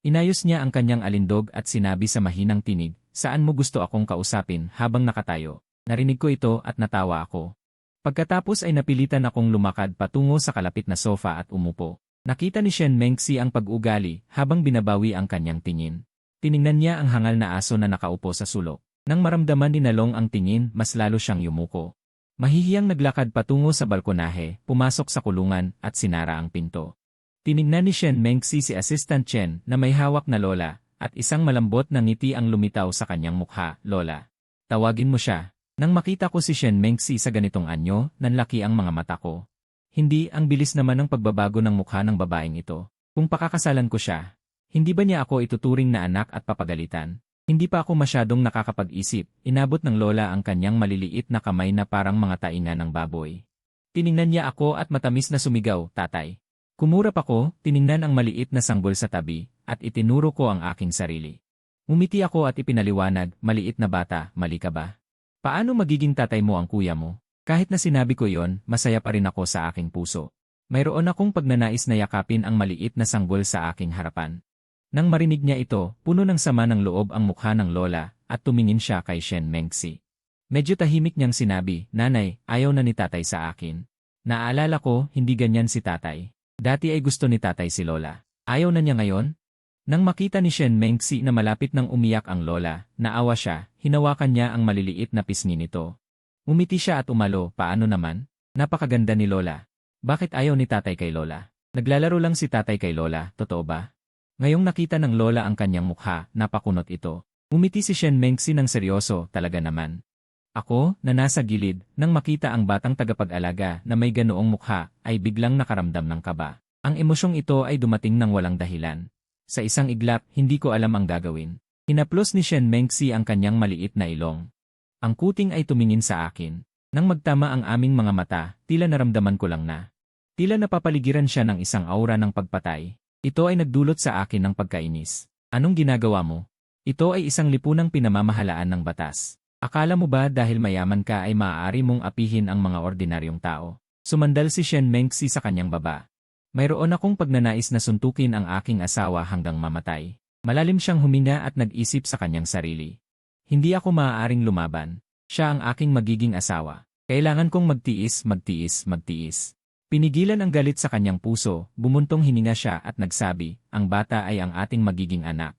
Inayos niya ang kanyang alindog at sinabi sa mahinang tinig, saan mo gusto akong kausapin habang nakatayo? Narinig ko ito at natawa ako. Pagkatapos ay napilitan akong lumakad patungo sa kalapit na sofa at umupo. Nakita ni Shen Mengxi ang pag-ugali habang binabawi ang kanyang tingin. Tiningnan niya ang hangal na aso na nakaupo sa sulok. Nang maramdaman ni Nalong ang tingin, mas lalo siyang yumuko. Mahihiyang naglakad patungo sa balkonahe, pumasok sa kulungan at sinara ang pinto. Tiningnan ni Shen Mengxi si Assistant Chen na may hawak na lola at isang malambot na ngiti ang lumitaw sa kanyang mukha, Lola. Tawagin mo siya. Nang makita ko si Shen Mengxi sa ganitong anyo, nanlaki ang mga mata ko. Hindi, ang bilis naman ng pagbabago ng mukha ng babaeng ito. Kung pakakasalan ko siya, hindi ba niya ako ituturing na anak at papagalitan? Hindi pa ako masyadong nakakapag-isip, inabot ng lola ang kanyang maliliit na kamay na parang mga tainga ng baboy. Tiningnan niya ako at matamis na sumigaw, tatay. Kumurap ako, tiningnan ang maliit na sanggol sa tabi, at itinuro ko ang aking sarili. Umiti ako at ipinaliwanag, maliit na bata, mali ka ba? Paano magiging tatay mo ang kuya mo? Kahit na sinabi ko yon, masaya pa rin ako sa aking puso. Mayroon akong pagnanais na yakapin ang maliit na sanggol sa aking harapan. Nang marinig niya ito, puno ng sama ng loob ang mukha ng lola, at tumingin siya kay Shen Mengxi. Medyo tahimik niyang sinabi, Nanay, ayaw na ni tatay sa akin. Naalala ko, hindi ganyan si tatay. Dati ay gusto ni tatay si lola. Ayaw na niya ngayon? Nang makita ni Shen Mengxi na malapit nang umiyak ang lola, naawa siya, hinawakan niya ang maliliit na pisngi nito. Umiti siya at umalo, paano naman? Napakaganda ni lola. Bakit ayaw ni tatay kay lola? Naglalaro lang si tatay kay lola, totoo ba? Ngayong nakita ng lola ang kanyang mukha, napakunot ito. Umiti si Shen Mengxi ng seryoso, talaga naman. Ako, na nasa gilid, nang makita ang batang tagapag-alaga na may ganoong mukha, ay biglang nakaramdam ng kaba. Ang emosyong ito ay dumating ng walang dahilan. Sa isang iglap, hindi ko alam ang gagawin. Hinaplos ni Shen Mengxi ang kanyang maliit na ilong. Ang kuting ay tumingin sa akin. Nang magtama ang aming mga mata, tila naramdaman ko lang na. Tila napapaligiran siya ng isang aura ng pagpatay. Ito ay nagdulot sa akin ng pagkainis. Anong ginagawa mo? Ito ay isang lipunang pinamamahalaan ng batas. Akala mo ba dahil mayaman ka ay maaari mong apihin ang mga ordinaryong tao? Sumandal si Shen Mengxi sa kanyang baba. Mayroon akong pagnanais na suntukin ang aking asawa hanggang mamatay. Malalim siyang huminga at nag-isip sa kanyang sarili. Hindi ako maaaring lumaban. Siya ang aking magiging asawa. Kailangan kong magtiis. Pinigilan ang galit sa kanyang puso, bumuntong hininga siya at nagsabi, ang bata ay ang ating magiging anak.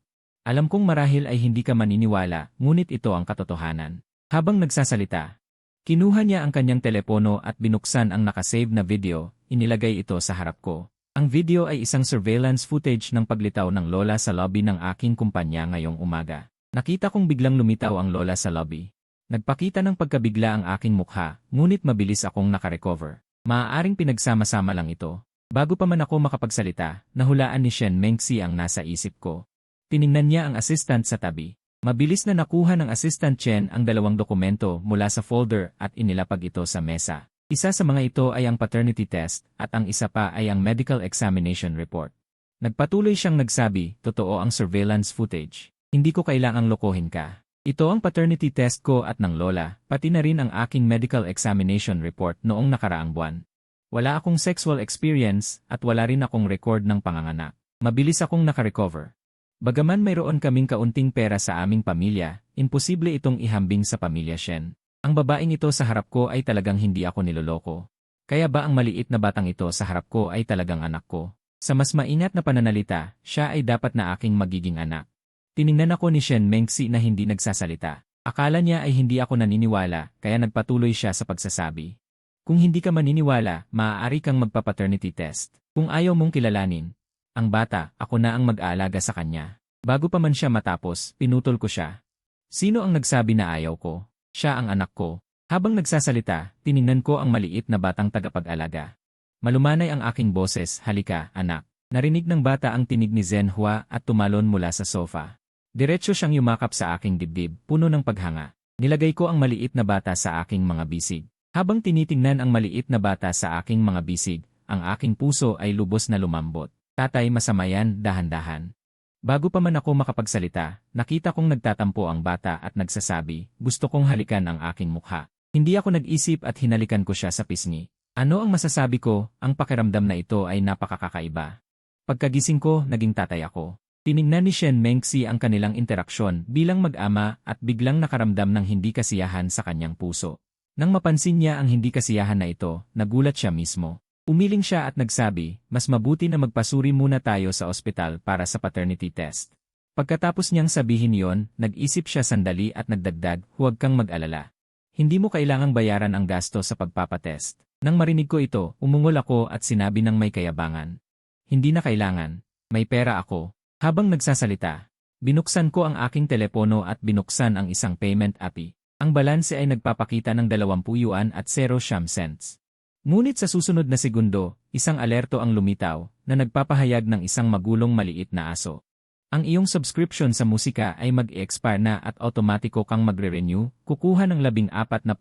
Alam kong marahil ay hindi ka maniniwala, ngunit ito ang katotohanan. Habang nagsasalita, kinuha niya ang kanyang telepono at binuksan ang nakasave na video, inilagay ito sa harap ko. Ang video ay isang surveillance footage ng paglitaw ng lola sa lobby ng aking kumpanya ngayong umaga. Nakita kong biglang lumitaw ang lola sa lobby. Nagpakita ng pagkabigla ang aking mukha, ngunit mabilis akong nakarecover. Maaaring pinagsama-sama lang ito. Bago pa man ako makapagsalita, nahulaan ni Shen Mengxi ang nasa isip ko. Tiningnan niya ang assistant sa tabi. Mabilis na nakuha ng assistant Chen ang 2 dokumento mula sa folder at inilapag ito sa mesa. Isa sa mga ito ay ang paternity test at ang isa pa ay ang medical examination report. Nagpatuloy siyang nagsabi, totoo ang surveillance footage. Hindi ko kailangang lokohin ka. Ito ang paternity test ko at ng lola, pati na rin ang aking medical examination report noong nakaraang buwan. Wala akong sexual experience at wala rin akong record ng panganganak. Mabilis akong nakarecover. Bagaman mayroon kaming kaunting pera sa aming pamilya, imposible itong ihambing sa pamilya Shen. Ang babaeng ito sa harap ko ay talagang hindi ako niloloko. Kaya ba ang maliit na batang ito sa harap ko ay talagang anak ko? Sa mas maingat na pananalita, siya ay dapat na aking magiging anak. Tiningnan ako ni Shen Mengxi na hindi nagsasalita. Akala niya ay hindi ako naniniwala, kaya nagpatuloy siya sa pagsasabi. Kung hindi ka maniniwala, maaari kang magpa-paternity test. Kung ayaw mong kilalanin ang bata, ako na ang mag-aalaga sa kanya. Bago pa man siya matapos, pinutol ko siya. Sino ang nagsabi na ayaw ko? Siya ang anak ko. Habang nagsasalita, tiningnan ko ang maliit na batang tagapag-alaga. Malumanay ang aking boses, halika, anak. Narinig ng bata ang tinig ni Zhenhua at tumalon mula sa sofa. Diretso siyang yumakap sa aking dibdib, puno ng paghanga. Nilagay ko ang maliit na bata sa aking mga bisig. Habang tinitingnan ang maliit na bata sa aking mga bisig, ang aking puso ay lubos na lumambot. Tatay, masama yan, dahan-dahan. Bago pa man ako makapagsalita, nakita kong nagtatampo ang bata at nagsasabi, gusto kong halikan ang aking mukha. Hindi ako nag-isip at hinalikan ko siya sa pisngi. Ano ang masasabi ko, ang pakiramdam na ito ay napakakaiba. Pagkagising ko, naging tatay ako. Tiningnan ni Shen Mengxi ang kanilang interaksyon bilang mag-ama at biglang nakaramdam ng hindi kasiyahan sa kanyang puso. Nang mapansin niya ang hindi kasiyahan na ito, nagulat siya mismo. Umiling siya at nagsabi, mas mabuti na magpasuri muna tayo sa ospital para sa paternity test. Pagkatapos niyang sabihin yon, nag-isip siya sandali at nagdagdag, huwag kang mag-alala. Hindi mo kailangang bayaran ang gasto sa pagpapatest. Nang marinig ko ito, umungol ako at sinabi ng may kayabangan. Hindi na kailangan. May pera ako. Habang nagsasalita, binuksan ko ang aking telepono at binuksan ang isang payment API. Ang balanse ay nagpapakita ng 20 yuan at 0 cents. Ngunit sa susunod na segundo, isang alerto ang lumitaw na nagpapahayag ng isang magulong maliit na aso. Ang iyong subscription sa musika ay mag-expire na at automatiko kang magre-renew, kukuha ng 14.7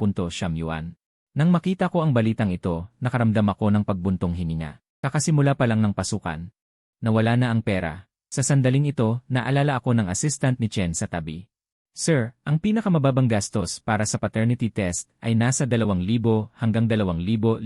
yuan. Nang makita ko ang balitang ito, nakaramdam ako ng pagbuntong hininga. Kakasimula pa lang ng pasukan. Nawala na ang pera. Sa sandaling ito, naalala ako ng assistant ni Chen sa tabi. Sir, ang pinakamababang gastos para sa paternity test ay nasa 2,000 hanggang 2,500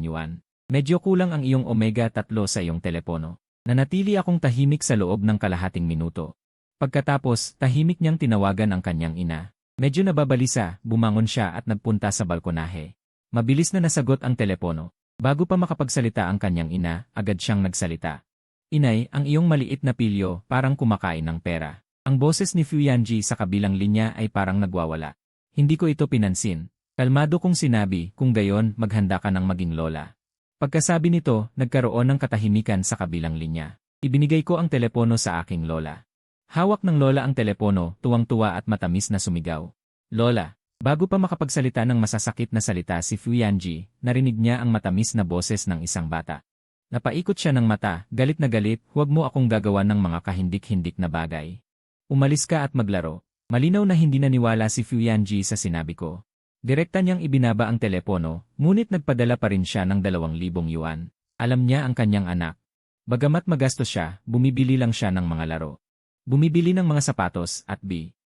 yuan. Medyo kulang ang iyong omega-3 sa iyong telepono. Nanatili akong tahimik sa loob ng kalahating minuto. Pagkatapos, tahimik niyang tinawagan ang kanyang ina. Medyo nababalisa, bumangon siya at nagpunta sa balkonahe. Mabilis na nasagot ang telepono. Bago pa makapagsalita ang kanyang ina, agad siyang nagsalita. Inay, ang iyong maliit na pilyo parang kumakain ng pera. Ang boses ni Fu Yanji sa kabilang linya ay parang nagwawala. Hindi ko ito pinansin. Kalmado kong sinabi, kung gayon, maghanda ka ng maging lola. Pagkasabi nito, nagkaroon ng katahimikan sa kabilang linya. Ibinigay ko ang telepono sa aking lola. Hawak ng lola ang telepono, tuwang-tuwa at matamis na sumigaw. Lola. Bago pa makapagsalita ng masasakit na salita si Fu Yanji, narinig niya ang matamis na boses ng isang bata. Napaikot siya ng mata, galit na galit, huwag mo akong gagawan ng mga kahindik-hindik na bagay. Umalis ka at maglaro. Malinaw na hindi naniwala si Fu Yanji sa sinabi ko. Direkta niyang ibinaba ang telepono, ngunit nagpadala pa rin siya ng 2,000 yuan. Alam niya ang kanyang anak. Bagamat magastos siya, bumibili lang siya ng mga laro. Bumibili ng mga sapatos at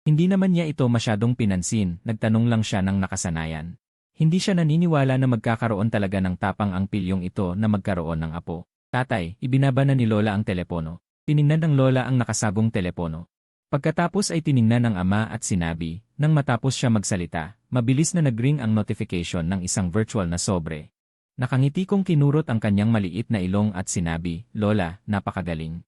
hindi naman niya ito masyadong pinansin, nagtanong lang siya ng nakasanayan. Hindi siya naniniwala na magkakaroon talaga ng tapang ang pilyong ito na magkaroon ng apo. Tatay, ibinaba na ni Lola ang telepono. Tiningnan ng Lola ang nakasagong telepono. Pagkatapos ay tiningnan ng ama at sinabi, nang matapos siya magsalita, mabilis na nag-ring ang notification ng isang virtual na sobre. Nakangiti kong kinurot ang kanyang maliit na ilong at sinabi, Lola, napakagaling.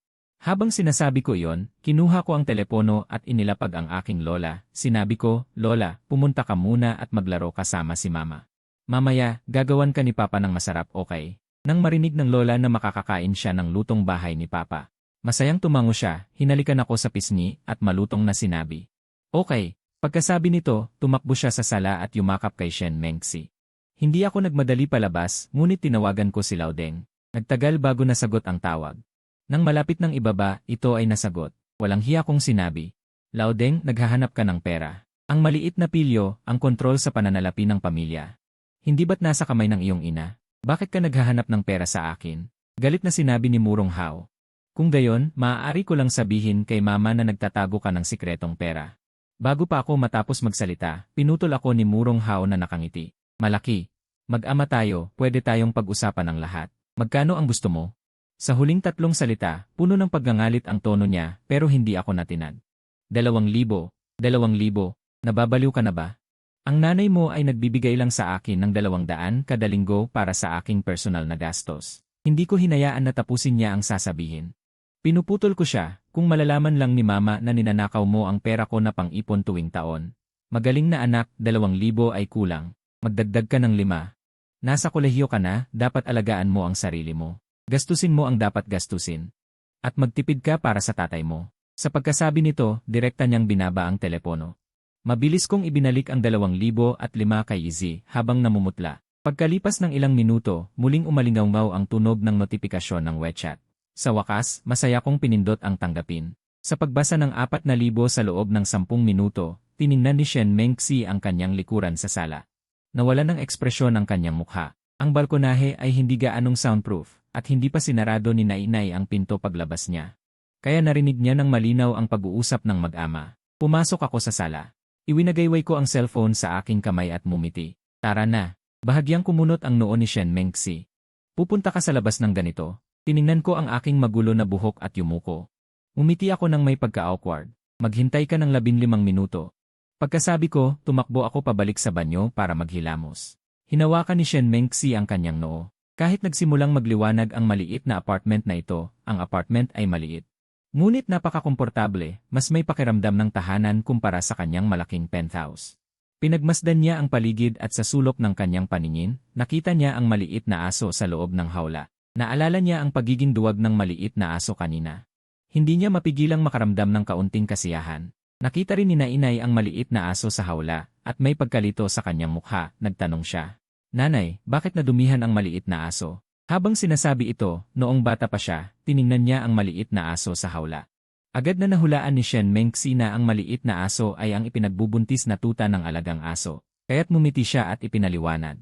Habang sinasabi ko iyon, kinuha ko ang telepono at inilapag ang aking lola. Sinabi ko, Lola, pumunta ka muna at maglaro kasama si Mama. Mamaya, gagawan ka ni Papa ng masarap, okay? Nang marinig ng lola na makakakain siya ng lutong bahay ni Papa. Masayang tumango siya, hinalikan ako sa pisngi at malutong na sinabi. Okay. Pagkasabi nito, tumakbo siya sa sala at yumakap kay Shen Mengxi. Hindi ako nagmadali palabas, ngunit tinawagan ko si Lao Deng. Nagtagal bago nasagot ang tawag. Nang malapit ng ibaba, ito ay nasagot. Walang hiya kong sinabi. Lao Deng, naghahanap ka ng pera. Ang maliit na pilyo, ang kontrol sa pananalapi ng pamilya. Hindi ba't nasa kamay ng iyong ina? Bakit ka naghahanap ng pera sa akin? Galit na sinabi ni Murong Hao. Kung gayon, maaari ko lang sabihin kay Mama na nagtatago ka ng sikretong pera. Bago pa ako matapos magsalita, pinutol ako ni Murong Hao na nakangiti. Malaki. Mag-ama tayo, pwede tayong pag-usapan ng lahat. Magkano ang gusto mo? Sa huling tatlong salita, puno ng paggangalit ang tono niya, pero hindi ako natinag. 2,000, 2,000, nababaliw ka na ba? Ang nanay mo ay nagbibigay lang sa akin ng 200 kada linggo para sa aking personal na gastos. Hindi ko hinayaan na tapusin niya ang sasabihin. Pinuputol ko siya, kung malalaman lang ni Mama na ninanakaw mo ang pera ko na pang-ipon tuwing taon. Magaling na anak, 2,000 ay kulang. Magdagdag ka ng 5. Nasa kolehiyo ka na, dapat alagaan mo ang sarili mo. Gastusin mo ang dapat gastusin. At magtipid ka para sa tatay mo. Sa pagkasabi nito, direkta niyang binaba ang telepono. Mabilis kong ibinalik ang 2,005 kay Izzy habang namumutla. Pagkalipas ng ilang minuto, muling umalingaw ang tunog ng notifikasyon ng WeChat. Sa wakas, masaya kong pinindot ang tanggapin. Sa pagbasa ng 4,000 sa loob ng 10 minuto, tiningnan ni Shen Mengxi ang kanyang likuran sa sala. Nawala ng ekspresyon ang kanyang mukha. Ang balkonahe ay hindi gaanong soundproof, at hindi pa sinarado ni Nainay ang pinto paglabas niya. Kaya narinig niya ng malinaw ang pag-uusap ng mag-ama. Pumasok ako sa sala. Iwinagayway ko ang cellphone sa aking kamay at mumiti. Tara na. Bahagyang kumunot ang noo ni Shen Mengxi. Pupunta ka sa labas ng ganito. Tiningnan ko ang aking magulo na buhok at yumuko. Umiti ako ng may pagka-awkward. Maghintay ka ng 15 minuto. Pagkasabi ko, tumakbo ako pabalik sa banyo para maghilamos. Hinawakan ni Shen Mengxi ang kanyang noo. Kahit nagsimulang magliwanag ang maliit na apartment na ito, ang apartment ay maliit. Ngunit napakakomportable, mas may pakiramdam ng tahanan kumpara sa kanyang malaking penthouse. Pinagmasdan niya ang paligid at sa sulok ng kanyang paningin, nakita niya ang maliit na aso sa loob ng hawla. Naalala niya ang pagiging duwag ng maliit na aso kanina. Hindi niya mapigilang makaramdam ng kaunting kasiyahan. Nakita rin ni Nainay ang maliit na aso sa hawla, at may pagkalito sa kanyang mukha, nagtanong siya. Nanay, bakit nadumihan ang maliit na aso? Habang sinasabi ito, noong bata pa siya, tiningnan niya ang maliit na aso sa hawla. Agad na nahulaan ni Shen Mengxi na ang maliit na aso ay ang ipinagbubuntis na tuta ng alagang aso, kaya't mumiti siya at ipinaliwanag.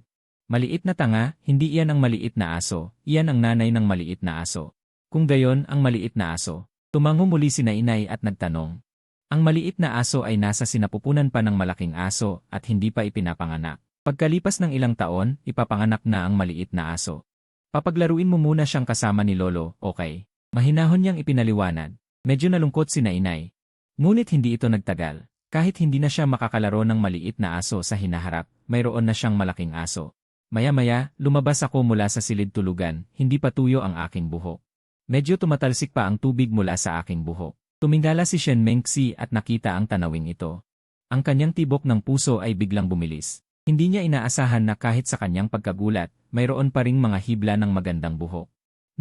Maliit na tanga, hindi iyan ang maliit na aso, iyan ang nanay ng maliit na aso. Kung gayon ang maliit na aso, tumango muli si Nainay at nagtanong. Ang maliit na aso ay nasa sinapupunan pa ng malaking aso at hindi pa ipinapanganak. Pagkalipas ng ilang taon, ipapanganak na ang maliit na aso. Papaglaruin mo muna siyang kasama ni Lolo, okay? Mahinahon niyang ipinaliwanag. Medyo nalungkot si Nainay. Ngunit hindi ito nagtagal. Kahit hindi na siya makakalaro ng maliit na aso sa hinaharap, mayroon na siyang malaking aso. Maya-maya, lumabas ako mula sa silid tulugan, hindi pa tuyo ang aking buhok. Medyo tumatalsik pa ang tubig mula sa aking buhok. Tumingala si Shen Mengxi at nakita ang tanawing ito. Ang kanyang tibok ng puso ay biglang bumilis. Hindi niya inaasahan na kahit sa kanyang pagkagulat, mayroon pa ring mga hibla ng magandang buhok.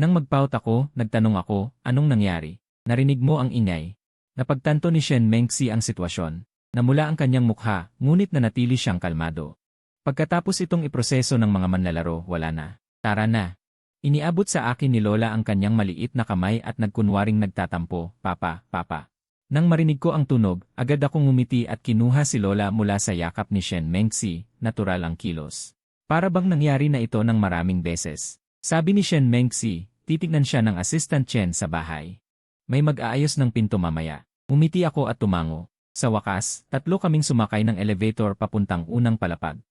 Nang magpaut ako, nagtanong ako, anong nangyari? Narinig mo ang ingay. Napagtanto ni Shen Mengxi ang sitwasyon. Namula ang kanyang mukha, ngunit nanatili siyang kalmado. Pagkatapos itong iproseso ng mga manlalaro, wala na. Tara na. Iniabot sa akin ni Lola ang kanyang maliit na kamay at nagkunwaring nagtatampo, Papa, Papa. Nang marinig ko ang tunog, agad akong ngumiti at kinuha si Lola mula sa yakap ni Shen Mengxi, natural ang kilos. Para bang nangyari na ito ng maraming beses. Sabi ni Shen Mengxi, titignan siya ng assistant Chen sa bahay. May mag-aayos ng pinto mamaya. Umiti ako at tumango. Sa wakas, tatlo kaming sumakay ng elevator papuntang unang palapag.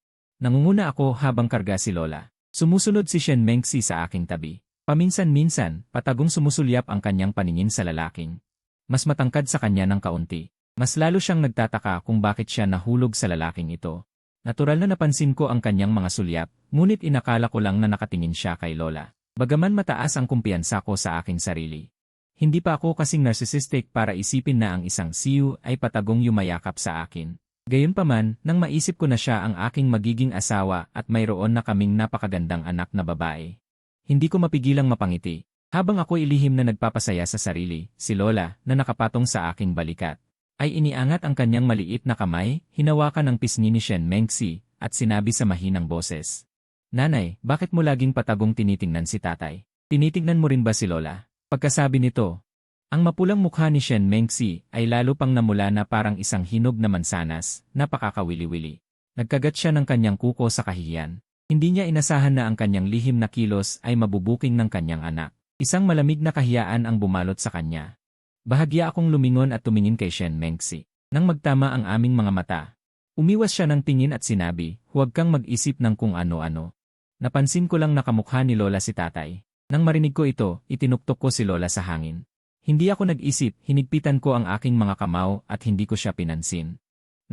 Nangunguna ako habang karga si Lola. Sumusunod si Shen Mengxi sa aking tabi. Paminsan-minsan, patagong sumusulyap ang kanyang paningin sa lalaking. Mas matangkad sa kanya ng kaunti. Mas lalo siyang nagtataka kung bakit siya nahulog sa lalaking ito. Natural na napansin ko ang kanyang mga sulyap, ngunit inakala ko lang na nakatingin siya kay Lola. Bagaman mataas ang kumpiyansa ko sa aking sarili. Hindi pa ako kasing narcissistic para isipin na ang isang siyu ay patagong yumayakap sa akin. Gayunpaman, nang maisip ko na siya ang aking magiging asawa at mayroon na kaming napakagandang anak na babae. Hindi ko mapigilang mapangiti. Habang ako ilihim na nagpapasaya sa sarili, si Lola, na nakapatong sa aking balikat, ay iniangat ang kanyang maliit na kamay, hinawakan ang pisngi ni Shen Mengxi, at sinabi sa mahinang boses. Nanay, bakit mo laging patagong tinitingnan si tatay? Tinitingnan mo rin ba si Lola? Pagkasabi nito, ang mapulang mukha ni Shen Mengxi ay lalo pang namula na parang isang hinog na mansanas, napakakawili-wili. Nagkagat siya ng kanyang kuko sa kahihiyan. Hindi niya inasahan na ang kanyang lihim na kilos ay mabubuking ng kanyang anak. Isang malamig na kahiyaan ang bumalot sa kanya. Bahagya akong lumingon at tumingin kay Shen Mengxi. Nang magtama ang aming mga mata, umiwas siya ng tingin at sinabi, huwag kang mag-isip ng kung ano-ano. Napansin ko lang nakamukha ni Lola si tatay. Nang marinig ko ito, itinuktok ko si Lola sa hangin. Hindi ako nag-isip, hinigpitan ko ang aking mga kamao at hindi ko siya pinansin.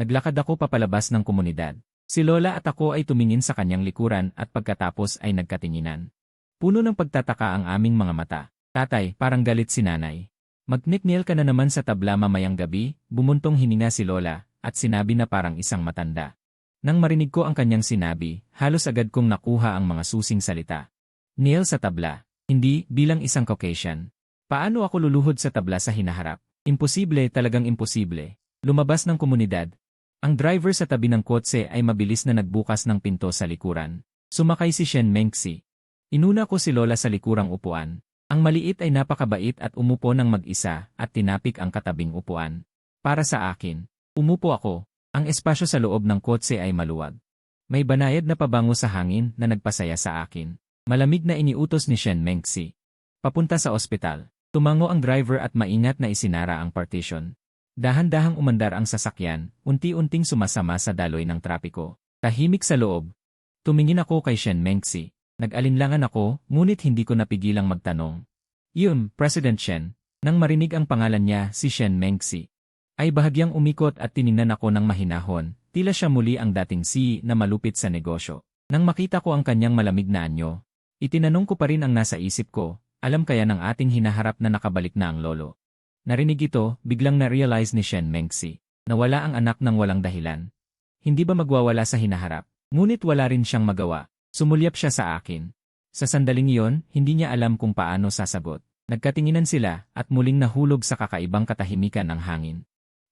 Naglakad ako papalabas ng komunidad. Si Lola at ako ay tumingin sa kanyang likuran at pagkatapos ay nagkatinginan. Puno ng pagtataka ang aming mga mata. Tatay, parang galit si nanay. Mag-nil ka na naman sa tabla mamayang gabi, bumuntong hininga si Lola at sinabi na parang isang matanda. Nang marinig ko ang kanyang sinabi, halos agad kong nakuha ang mga susing salita. Kneel sa tabla. Hindi, bilang isang Caucasian. Paano ako luluhod sa tabla sa hinaharap? Imposible, talagang imposible. Lumabas ng komunidad. Ang driver sa tabi ng kotse ay mabilis na nagbukas ng pinto sa likuran. Sumakay si Shen Mengxi. Inuna ko si Lola sa likurang upuan. Ang maliit ay napakabait at umupo ng mag-isa at tinapik ang katabing upuan. Para sa akin, umupo ako. Ang espasyo sa loob ng kotse ay maluwag. May banayad na pabango sa hangin na nagpasaya sa akin. Malamig na iniutos ni Shen Mengxi. Papunta sa ospital. Tumango ang driver at maingat na isinara ang partition. Dahan-dahang umandar ang sasakyan, unti-unting sumasama sa daloy ng trapiko. Tahimik sa loob. Tumingin ako kay Shen Mengxi. Nag-alinlangan ako, ngunit hindi ko napigilang magtanong. Yun, President Shen. Nang marinig ang pangalan niya, si Shen Mengxi, ay bahagyang umikot at tiningnan ako ng mahinahon, tila siya muli ang dating si na malupit sa negosyo. Nang makita ko ang kanyang malamig na anyo, itinanong ko pa rin ang nasa isip ko. Alam kaya ng ating hinaharap na nakabalik na ang lolo. Narinig ito, biglang na-realize ni Shen Mengxi. Nawala ang anak ng walang dahilan. Hindi ba magwawala sa hinaharap? Ngunit wala rin siyang magawa. Sumulyap siya sa akin. Sa sandaling iyon, hindi niya alam kung paano sasagot. Nagkatinginan sila at muling nahulog sa kakaibang katahimikan ng hangin.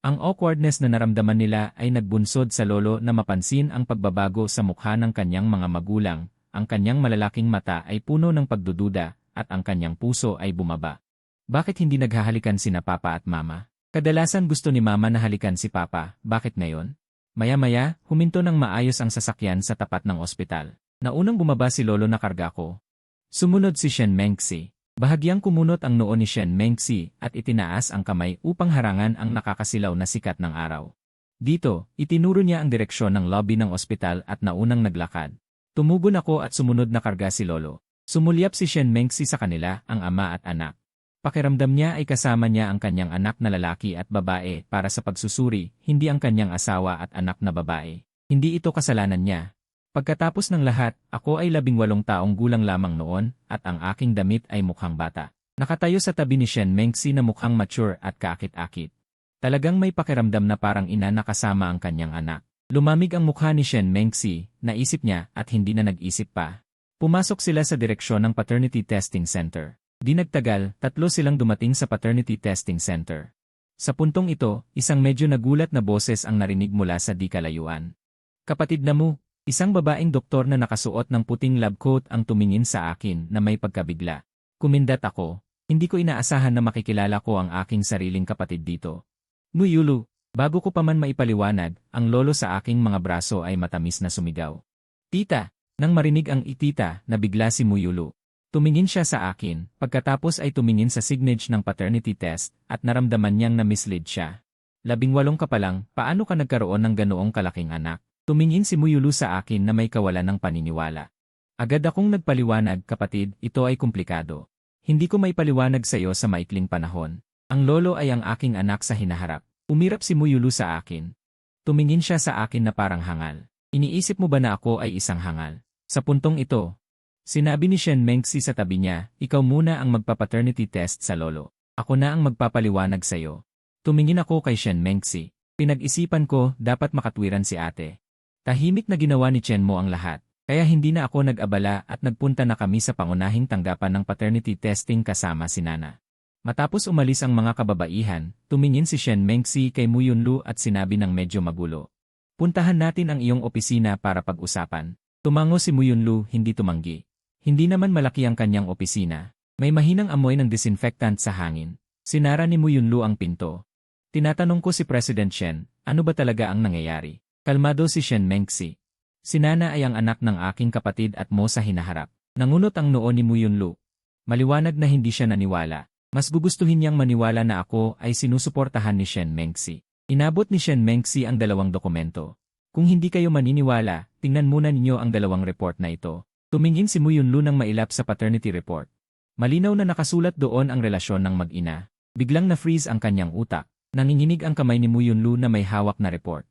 Ang awkwardness na naramdaman nila ay nagbunsod sa lolo na mapansin ang pagbabago sa mukha ng kanyang mga magulang. Ang kanyang malalaking mata ay puno ng pagdududa. At ang kanyang puso ay bumaba. Bakit hindi naghahalikan sina Papa at Mama? Kadalasan gusto ni Mama na halikan si Papa, bakit ngayon? Maya-maya, huminto ng maayos ang sasakyan sa tapat ng ospital. Naunang bumaba si Lolo na karga ko. Sumunod si Shen Mengxi. Bahagyang kumunot ang noo ni Shen Mengxi at itinaas ang kamay upang harangan ang nakakasilaw na sikat ng araw. Dito, itinuro niya ang direksyon ng lobby ng ospital at naunang naglakad. Tumugon ako at sumunod na karga si Lolo. Sumulyap si Shen Mengxi sa kanila, ang ama at anak. Pakiramdam niya ay kasama niya ang kanyang anak na lalaki at babae para sa pagsusuri, hindi ang kanyang asawa at anak na babae. Hindi ito kasalanan niya. Pagkatapos ng lahat, ako ay 18 taong gulang lamang noon at ang aking damit ay mukhang bata. Nakatayo sa tabi ni Shen Mengxi na mukhang mature at kaakit-akit. Talagang may pakiramdam na parang ina na kasama ang kanyang anak. Lumamig ang mukha ni Shen Mengxi, naisip niya at hindi na nag-isip pa. Pumasok sila sa direksyon ng Paternity Testing Center. Di nagtagal, 3 silang dumating sa Paternity Testing Center. Sa puntong ito, isang medyo nagulat na boses ang narinig mula sa di kalayuan. Kapatid na mo, isang babaeng doktor na nakasuot ng puting lab coat ang tumingin sa akin na may pagkabigla. Kumindat ako. Hindi ko inaasahan na makikilala ko ang aking sariling kapatid dito. Muyulu, bago ko pa man maipaliwanag, ang lolo sa aking mga braso ay matamis na sumigaw. Tita, nang marinig ang itita, nabigla si Muyulu. Tumingin siya sa akin, pagkatapos ay tumingin sa signage ng paternity test at naramdaman niyang na-mislead siya. 18 ka pa lang, paano ka nagkaroon ng ganoong kalaking anak? Tumingin si Muyulu sa akin na may kawalan ng paniniwala. Agad akong nagpaliwanag, kapatid, ito ay komplikado. Hindi ko maipaliwanag sa iyo sa maikling panahon. Ang lolo ay ang aking anak sa hinaharap. Umirap si Muyulu sa akin. Tumingin siya sa akin na parang hangal. Iniisip mo ba na ako ay isang hangal? Sa puntong ito, sinabi ni Shen Mengxi sa tabi niya, ikaw muna ang magpa-paternity test sa lolo. Ako na ang magpapaliwanag sa iyo. Tumingin ako kay Shen Mengxi. Pinag-isipan ko, dapat makatwiran si ate. Tahimik na ginawa ni Chen Mo ang lahat, kaya hindi na ako nag-abala at nagpunta na kami sa pangunahing tanggapan ng paternity testing kasama si Nana. Matapos umalis ang mga kababaihan, tumingin si Shen Mengxi kay Mu Yunlu at sinabi ng medyo magulo. Puntahan natin ang iyong opisina para pag-usapan. Tumango si Mu Yunlu, hindi tumanggi. Hindi naman malaki ang kanyang opisina. May mahinang amoy ng disinfectant sa hangin. Sinara ni Mu Yunlu ang pinto. Tinatanong ko si President Shen, ano ba talaga ang nangyayari? Kalmado si Shen Mengxi. Si Nana ay ang anak ng aking kapatid at mo sa hinaharap. Nangunot ang noo ni Mu Yunlu. Maliwanag na hindi siya naniwala. Mas gugustuhin niyang maniwala na ako ay sinusuportahan ni Shen Mengxi. Inabot ni Shen Mengxi ang 2 dokumento. Kung hindi kayo maniniwala, tingnan muna ninyo ang 2 report na ito. Tumingin si Mu Yunlu ng mailap sa paternity report. Malinaw na nakasulat doon ang relasyon ng mag-ina. Biglang na-freeze ang kanyang utak. Nanginginig ang kamay ni Mu Yunlu na may hawak na report.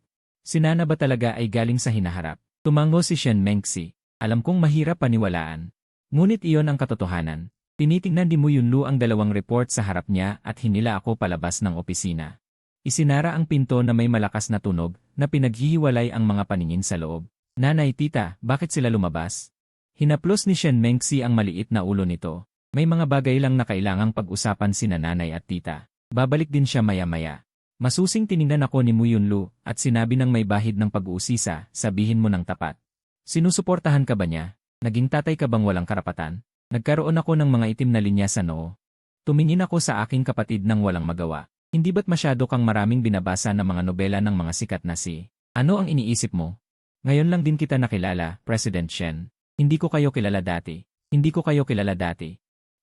Si Nana ba talaga ay galing sa hinaharap? Tumango si Shen Mengxi. Alam kong mahirap paniwalaan. Ngunit iyon ang katotohanan. Tinitingnan ni Mu Yunlu ang 2 report sa harap niya at hinila ako palabas ng opisina. Isinara ang pinto na may malakas na tunog na pinaghihiwalay ang mga paningin sa loob. Nanay, tita, bakit sila lumabas? Hinaplos ni Shen Mengxi ang maliit na ulo nito. May mga bagay lang na kailangang pag-usapan sina nanay at tita. Babalik din siya maya-maya. Masusing tiningnan ako ni Mu Yunlu at sinabi ng may bahid ng pag-uusisa, sabihin mo ng tapat. Sinusuportahan ka ba niya? Naging tatay ka bang walang karapatan? Nagkaroon ako ng mga itim na linya sa noo. Tumingin ako sa aking kapatid nang walang magawa. Hindi ba't masyado kang maraming binabasa ng mga nobela ng mga sikat na si? Ano ang iniisip mo? Ngayon lang din kita nakilala, President Shen. Hindi ko kayo kilala dati. Hindi ko kayo kilala dati.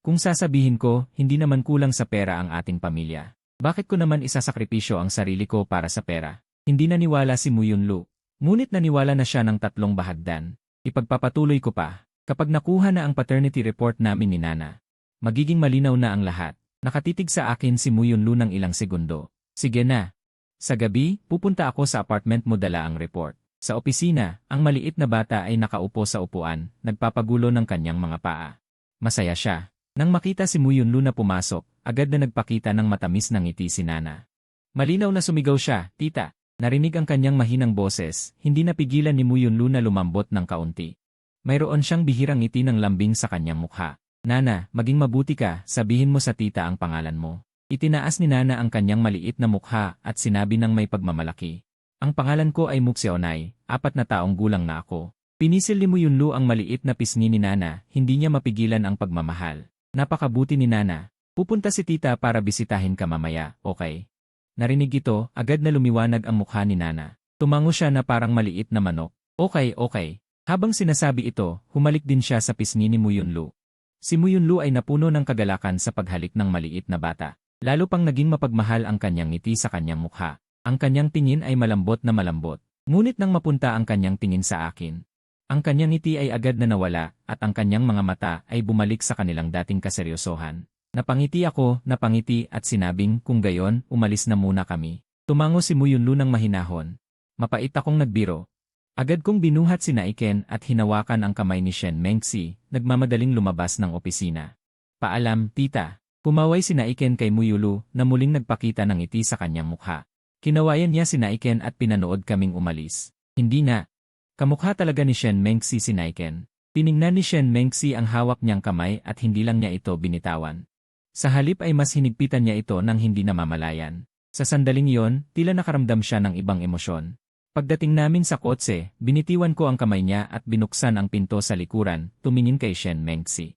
Kung sasabihin ko, hindi naman kulang sa pera ang ating pamilya. Bakit ko naman isasakripisyo ang sarili ko para sa pera? Hindi naniwala si Mu Yunlu. Ngunit naniwala na siya ng 3 bahagdan. Ipagpapatuloy ko pa. Kapag nakuha na ang paternity report namin ni Nana, magiging malinaw na ang lahat. Nakatitig sa akin si Mu Yunlu ng ilang segundo. Sige na. Sa gabi, pupunta ako sa apartment mo dala ang report. Sa opisina, ang maliit na bata ay nakaupo sa upuan, nagpapagulo ng kanyang mga paa. Masaya siya. Nang makita si Mu Yunlu na pumasok, agad na nagpakita ng matamis na ngiti si Nana. Malinaw na sumigaw siya, tita. Narinig ang kanyang mahinang boses, hindi napigilan ni Mu Yunlu na lumambot ng kaunti. Mayroon siyang bihirang ngiti ng lambing sa kanyang mukha. Nana, maging mabuti ka, sabihin mo sa tita ang pangalan mo. Itinaas ni Nana ang kanyang maliit na mukha at sinabi ng may pagmamalaki. Ang pangalan ko ay Mukseonay, 4 na taong gulang na ako. Pinisil ni Mu Yunlu ang maliit na pisngi ni Nana, hindi niya mapigilan ang pagmamahal. Napakabuti ni Nana. Pupunta si tita para bisitahin ka mamaya, okay? Narinig ito, agad na lumiwanag ang mukha ni Nana. Tumango siya na parang maliit na manok. Okay, okay. Habang sinasabi ito, humalik din siya sa pisngi ni Mu Yunlu. Si Mu Yunlu ay napuno ng kagalakan sa paghalik ng maliit na bata. Lalo pang naging mapagmahal ang kanyang ngiti sa kanyang mukha. Ang kanyang tingin ay malambot na malambot. Ngunit nang mapunta ang kanyang tingin sa akin, ang kanyang ngiti ay agad na nawala at ang kanyang mga mata ay bumalik sa kanilang dating kaseryosohan. Napangiti ako, napangiti at sinabing kung gayon, umalis na muna kami. Tumango si Mu Yunlu ng mahinahon. Mapait akong nagbiro. Agad kong binuhat si Naiken at hinawakan ang kamay ni Shen Mengxi, nagmamadaling lumabas ng opisina. Paalam, tita. Pumaway si Naiken kay Muyulu na muling nagpakita ng ngiti sa kanyang mukha. Kinawayan niya si Naiken at pinanood kaming umalis. Hindi na. Kamukha talaga ni Shen Mengxi si Naiken. Tiningnan ni Shen Mengxi ang hawak niyang kamay at hindi lang niya ito binitawan. Sa halip ay mas hinigpitan niya ito nang hindi namamalayan. Sa sandaling iyon, tila nakaramdam siya ng ibang emosyon. Pagdating namin sa kotse, binitiwan ko ang kamay niya at binuksan ang pinto sa likuran, tumingin kay Shen Mengxi.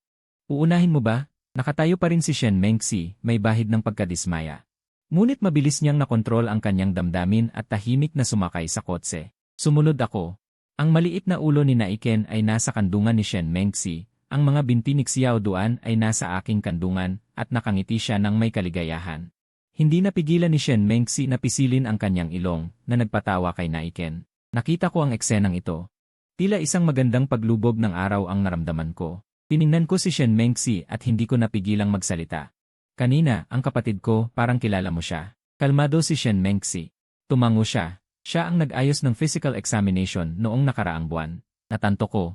Uunahin mo ba? Nakatayo pa rin si Shen Mengxi, may bahid ng pagkadismaya. Ngunit mabilis niyang nakontrol ang kanyang damdamin at tahimik na sumakay sa kotse. Sumunod ako. Ang maliit na ulo ni Naiken ay nasa kandungan ni Shen Mengxi, ang mga binti ni Xiao Duan ay nasa aking kandungan, at nakangiti siya ng may kaligayahan. Hindi napigilan ni Shen Mengxi na pisilin ang kanyang ilong, na nagpatawa kay Naiken. Nakita ko ang eksenang ito. Tila isang magandang paglubog ng araw ang naramdaman ko. Tiningnan ko si Shen Mengxi at hindi ko napigilang magsalita. Kanina, ang kapatid ko, parang kilala mo siya. Kalmado si Shen Mengxi. Tumango siya. Siya ang nag-ayos ng physical examination noong nakaraang buwan. Natanto ko.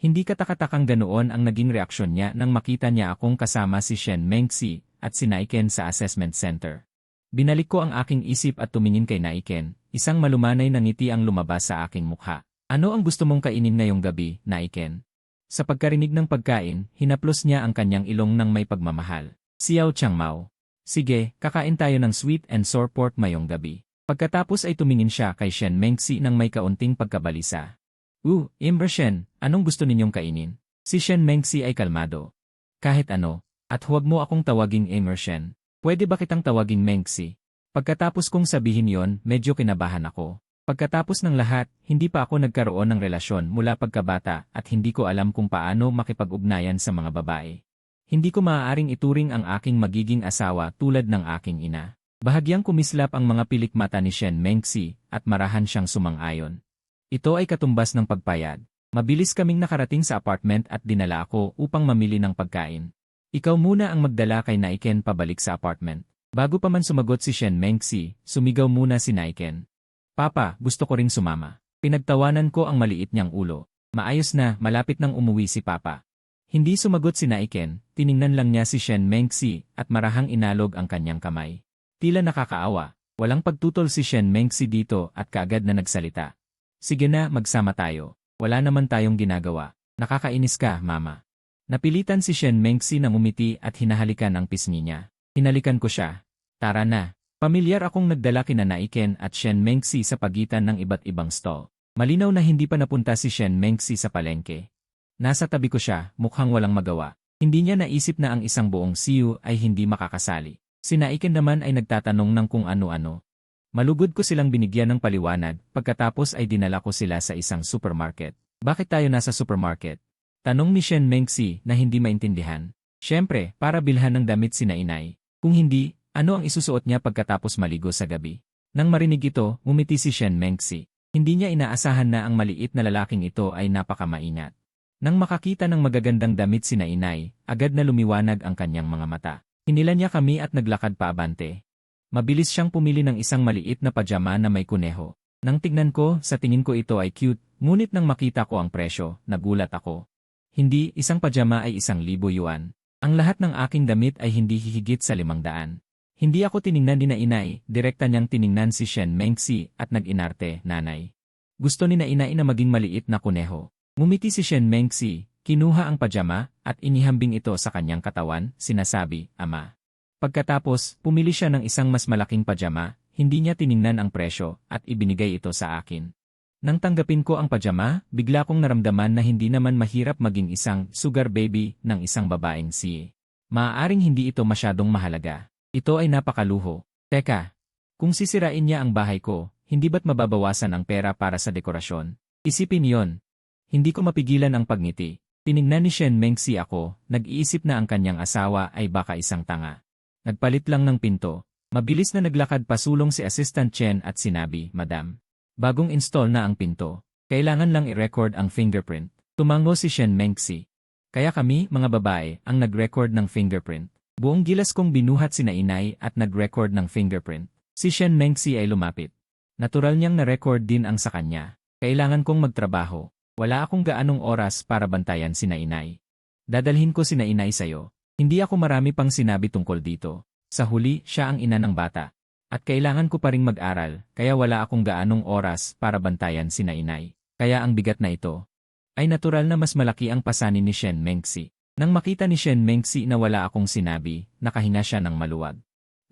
Hindi katakatakang ganoon ang naging reaksyon niya nang makita niya akong kasama si Shen Mengxi at si Naiken sa assessment center. Binalik ko ang aking isip at tumingin kay Naiken, isang malumanay na ngiti ang lumabas sa aking mukha. Ano ang gusto mong kainin ngayong gabi, Naiken? Sa pagkarinig ng pagkain, hinaplos niya ang kanyang ilong ng may pagmamahal. Xiao Changmao. Sige, kakain tayo ng sweet and sour pork ngayong gabi. Pagkatapos ay tumingin siya kay Shen Mengxi nang may kaunting pagkabalisa. Imber Shen, anong gusto ninyong kainin? Si Shen Mengxi ay kalmado. Kahit ano. At huwag mo akong tawaging Emerson. Pwede ba kitang tawaging Mengxi? Pagkatapos kong sabihin yon, medyo kinabahan ako. Pagkatapos ng lahat, hindi pa ako nagkaroon ng relasyon mula pagkabata at hindi ko alam kung paano makipag-ugnayan sa mga babae. Hindi ko maaaring ituring ang aking magiging asawa tulad ng aking ina. Bahagyang kumislap ang mga pilik mata ni Shen Mengxi at marahan siyang sumang-ayon. Ito ay katumbas ng pagpayag. Mabilis kaming nakarating sa apartment at dinala ako upang mamili ng pagkain. Ikaw muna ang magdala kay Naiken pabalik sa apartment. Bago pa man sumagot si Shen Mengxi, sumigaw muna si Naiken. Papa, gusto ko ring sumama. Pinagtawanan ko ang maliit niyang ulo. Maayos na, malapit nang umuwi si Papa. Hindi sumagot si Naiken, tiningnan lang niya si Shen Mengxi at marahang inalog ang kanyang kamay. Tila nakakaawa, walang pagtutol si Shen Mengxi dito at kaagad na nagsalita. Sige na, magsama tayo. Wala naman tayong ginagawa. Nakakainis ka, Mama. Napilitan si Shen Mengxi na ngumiti at hinahalikan ang pisngi niya. Hinalikan ko siya. Tara na. Pamilyar akong nagdala kina Naiken at Shen Mengxi sa pagitan ng iba't ibang stall. Malinaw na hindi pa napunta si Shen Mengxi sa palengke. Nasa tabi ko siya, mukhang walang magawa. Hindi niya naisip na ang isang buong siyu ay hindi makakasali. Si Naiken naman ay nagtatanong ng kung ano-ano. Malugod ko silang binigyan ng paliwanag, pagkatapos ay dinala ko sila sa isang supermarket. Bakit tayo nasa supermarket? Tanong ni Shen Mengxi na hindi maintindihan. Siyempre, para bilhan ng damit si Nainay. Kung hindi, ano ang isusuot niya pagkatapos maligo sa gabi? Nang marinig ito, ngumiti si Shen Mengxi. Hindi niya inaasahan na ang maliit na lalaking ito ay napakamaingat. Nang makakita ng magagandang damit si Nainay, agad na lumiwanag ang kanyang mga mata. Hinila niya kami at naglakad paabante. Mabilis siyang pumili ng isang maliit na pajama na may kuneho. Nang tignan ko, sa tingin ko ito ay cute, ngunit nang makita ko ang presyo, nagulat ako. Hindi, isang pajama ay 1,000 yuan. Ang lahat ng aking damit ay hindi hihigit sa 500. Hindi ako tiningnan ni Nainay, direkta niyang tiningnan si Shen Mengxi at nag-inarte, nanay. Gusto ni Nainay na maging maliit na kuneho. Ngumiti si Shen Mengxi, kinuha ang pajama at inihambing ito sa kanyang katawan, sinasabi, Ama. Pagkatapos, pumili siya ng isang mas malaking pajama, hindi niya tiningnan ang presyo at ibinigay ito sa akin. Nang tanggapin ko ang pajama, bigla kong naramdaman na hindi naman mahirap maging isang sugar baby ng isang babaeng si. Maaaring hindi ito masyadong mahalaga. Ito ay napakaluho. Teka, kung sisirain niya ang bahay ko, hindi ba't mababawasan ang pera para sa dekorasyon? Isipin yon. Hindi ko mapigilan ang pagngiti. Tiningnan ni Shen Mengxi ako, nag-iisip na ang kanyang asawa ay baka isang tanga. Nagpalit lang ng pinto. Mabilis na naglakad pasulong si Assistant Chen at sinabi, Madam. Bagong install na ang pinto. Kailangan lang i-record ang fingerprint. Tumango si Shen Mengxi. Kaya kami, mga babae, ang nag-record ng fingerprint. Buong gilas kong binuhat si Nainay at nag-record ng fingerprint. Si Shen Mengxi ay lumapit. Natural niyang na-record din ang sa kanya. Kailangan kong magtrabaho. Wala akong gaanong oras para bantayan sina inay. Dadalhin ko sina inay sa'yo. Hindi ako marami pang sinabi tungkol dito. Sa huli, siya ang ina ng bata. At kailangan ko pa ring mag-aral, kaya wala akong gaanong oras para bantayan sina inay. Kaya ang bigat na ito. Ay natural na mas malaki ang pasanin ni Shen Mengxi. Nang makita ni Shen Mengxi na wala akong sinabi, nakahinga siya ng maluwag.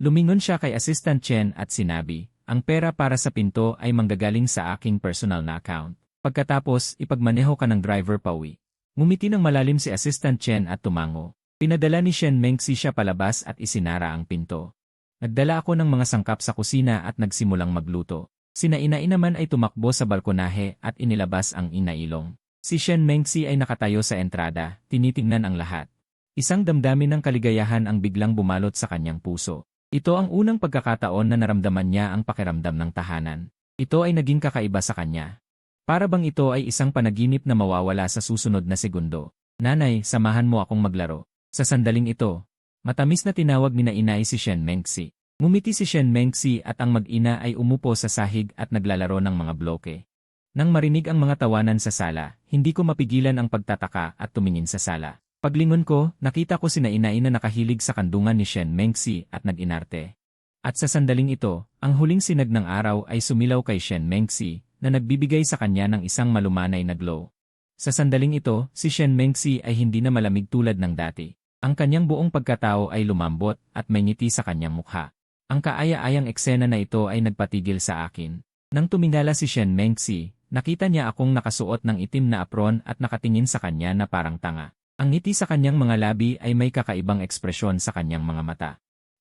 Lumingon siya kay Assistant Chen at sinabi, ang pera para sa pinto ay manggagaling sa aking personal na account. Pagkatapos, ipagmaneho ka ng driver pauwi. Ngumiti ng malalim si Assistant Chen at tumango. Pinadala ni Shen Mengxi siya palabas at isinara ang pinto. Nagdala ako ng mga sangkap sa kusina at nagsimulang magluto. Sina inay naman ay tumakbo sa balkonahe at inilabas ang inailong. Si Shen Mengxi ay nakatayo sa entrada, tinitingnan ang lahat. Isang damdamin ng kaligayahan ang biglang bumalot sa kanyang puso. Ito ang unang pagkakataon na naramdaman niya ang pakiramdam ng tahanan. Ito ay naging kakaiba sa kanya. Para bang ito ay isang panaginip na mawawala sa susunod na segundo. Nanay, samahan mo akong maglaro. Sa sandaling ito, matamis na tinawag ni na inay si Shen Mengxi. Ngumiti si Shen Mengxi at ang mag-ina ay umupo sa sahig at naglalaro ng mga bloke. Nang marinig ang mga tawanan sa sala, hindi ko mapigilan ang pagtataka at tumingin sa sala. Paglingon ko, nakita ko sina inay na nakahilig sa kandungan ni Shen Mengxi at nag-inarte. At sa sandaling ito, ang huling sinag ng araw ay sumilaw kay Shen Mengxi na nagbibigay sa kanya ng isang malumanay na glow. Sa sandaling ito, si Shen Mengxi ay hindi na malamig tulad ng dati. Ang kanyang buong pagkatao ay lumambot at may ngiti sa kanyang mukha. Ang kaaya-ayang eksena na ito ay nagpatigil sa akin. Nang tumingala si Shen Mengxi, nakita niya akong nakasuot ng itim na apron at nakatingin sa kanya na parang tanga. Ang ngiti sa kanyang mga labi ay may kakaibang ekspresyon sa kanyang mga mata.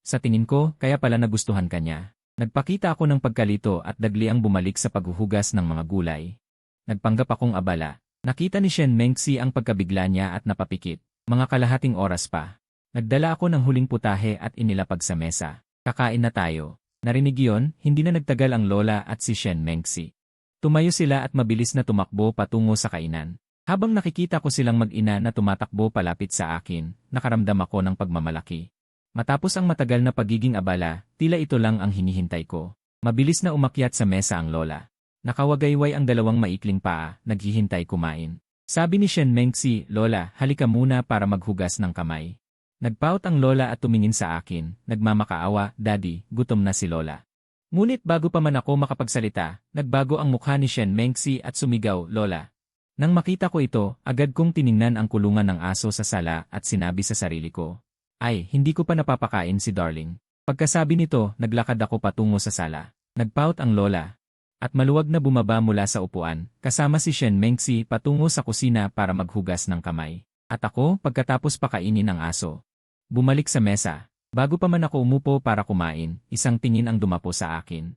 Sa tingin ko, kaya pala nagustuhan kanya. Nagpakita ako ng pagkalito at dagli ang bumalik sa paghuhugas ng mga gulay. Nagpanggap akong abala. Nakita ni Shen Mengxi ang pagkabigla niya at napapikit. Mga kalahating oras pa. Nagdala ako ng huling putahe at inilapag sa mesa. Kakain na tayo. Narinig yon, hindi na nagtagal ang lola at si Shen Mengxi. Tumayo sila at mabilis na tumakbo patungo sa kainan. Habang nakikita ko silang mag-ina na tumatakbo palapit sa akin, nakaramdam ako ng pagmamalaki. Matapos ang matagal na pagiging abala, tila ito lang ang hinihintay ko. Mabilis na umakyat sa mesa ang lola. Nakawagayway ang dalawang maikling paa, naghihintay kumain. Sabi ni Shen Mengxi, Lola, halika muna para maghugas ng kamay. Nagpaut ang lola at tumingin sa akin, nagmamakaawa, Daddy, gutom na si lola. Ngunit bago pa man ako makapagsalita, nagbago ang mukha ni Shen Mengxi at sumigaw, Lola. Nang makita ko ito, agad kong tiningnan ang kulungan ng aso sa sala at sinabi sa sarili ko, ay, hindi ko pa napapakain si Darling. Pagkasabi nito, naglakad ako patungo sa sala. Nagpaut ang lola. At maluwag na bumaba mula sa upuan, kasama si Shen Mengxi patungo sa kusina para maghugas ng kamay. At ako, pagkatapos pakainin ang aso. Bumalik sa mesa. Bago pa man ako umupo para kumain, isang tingin ang dumapo sa akin.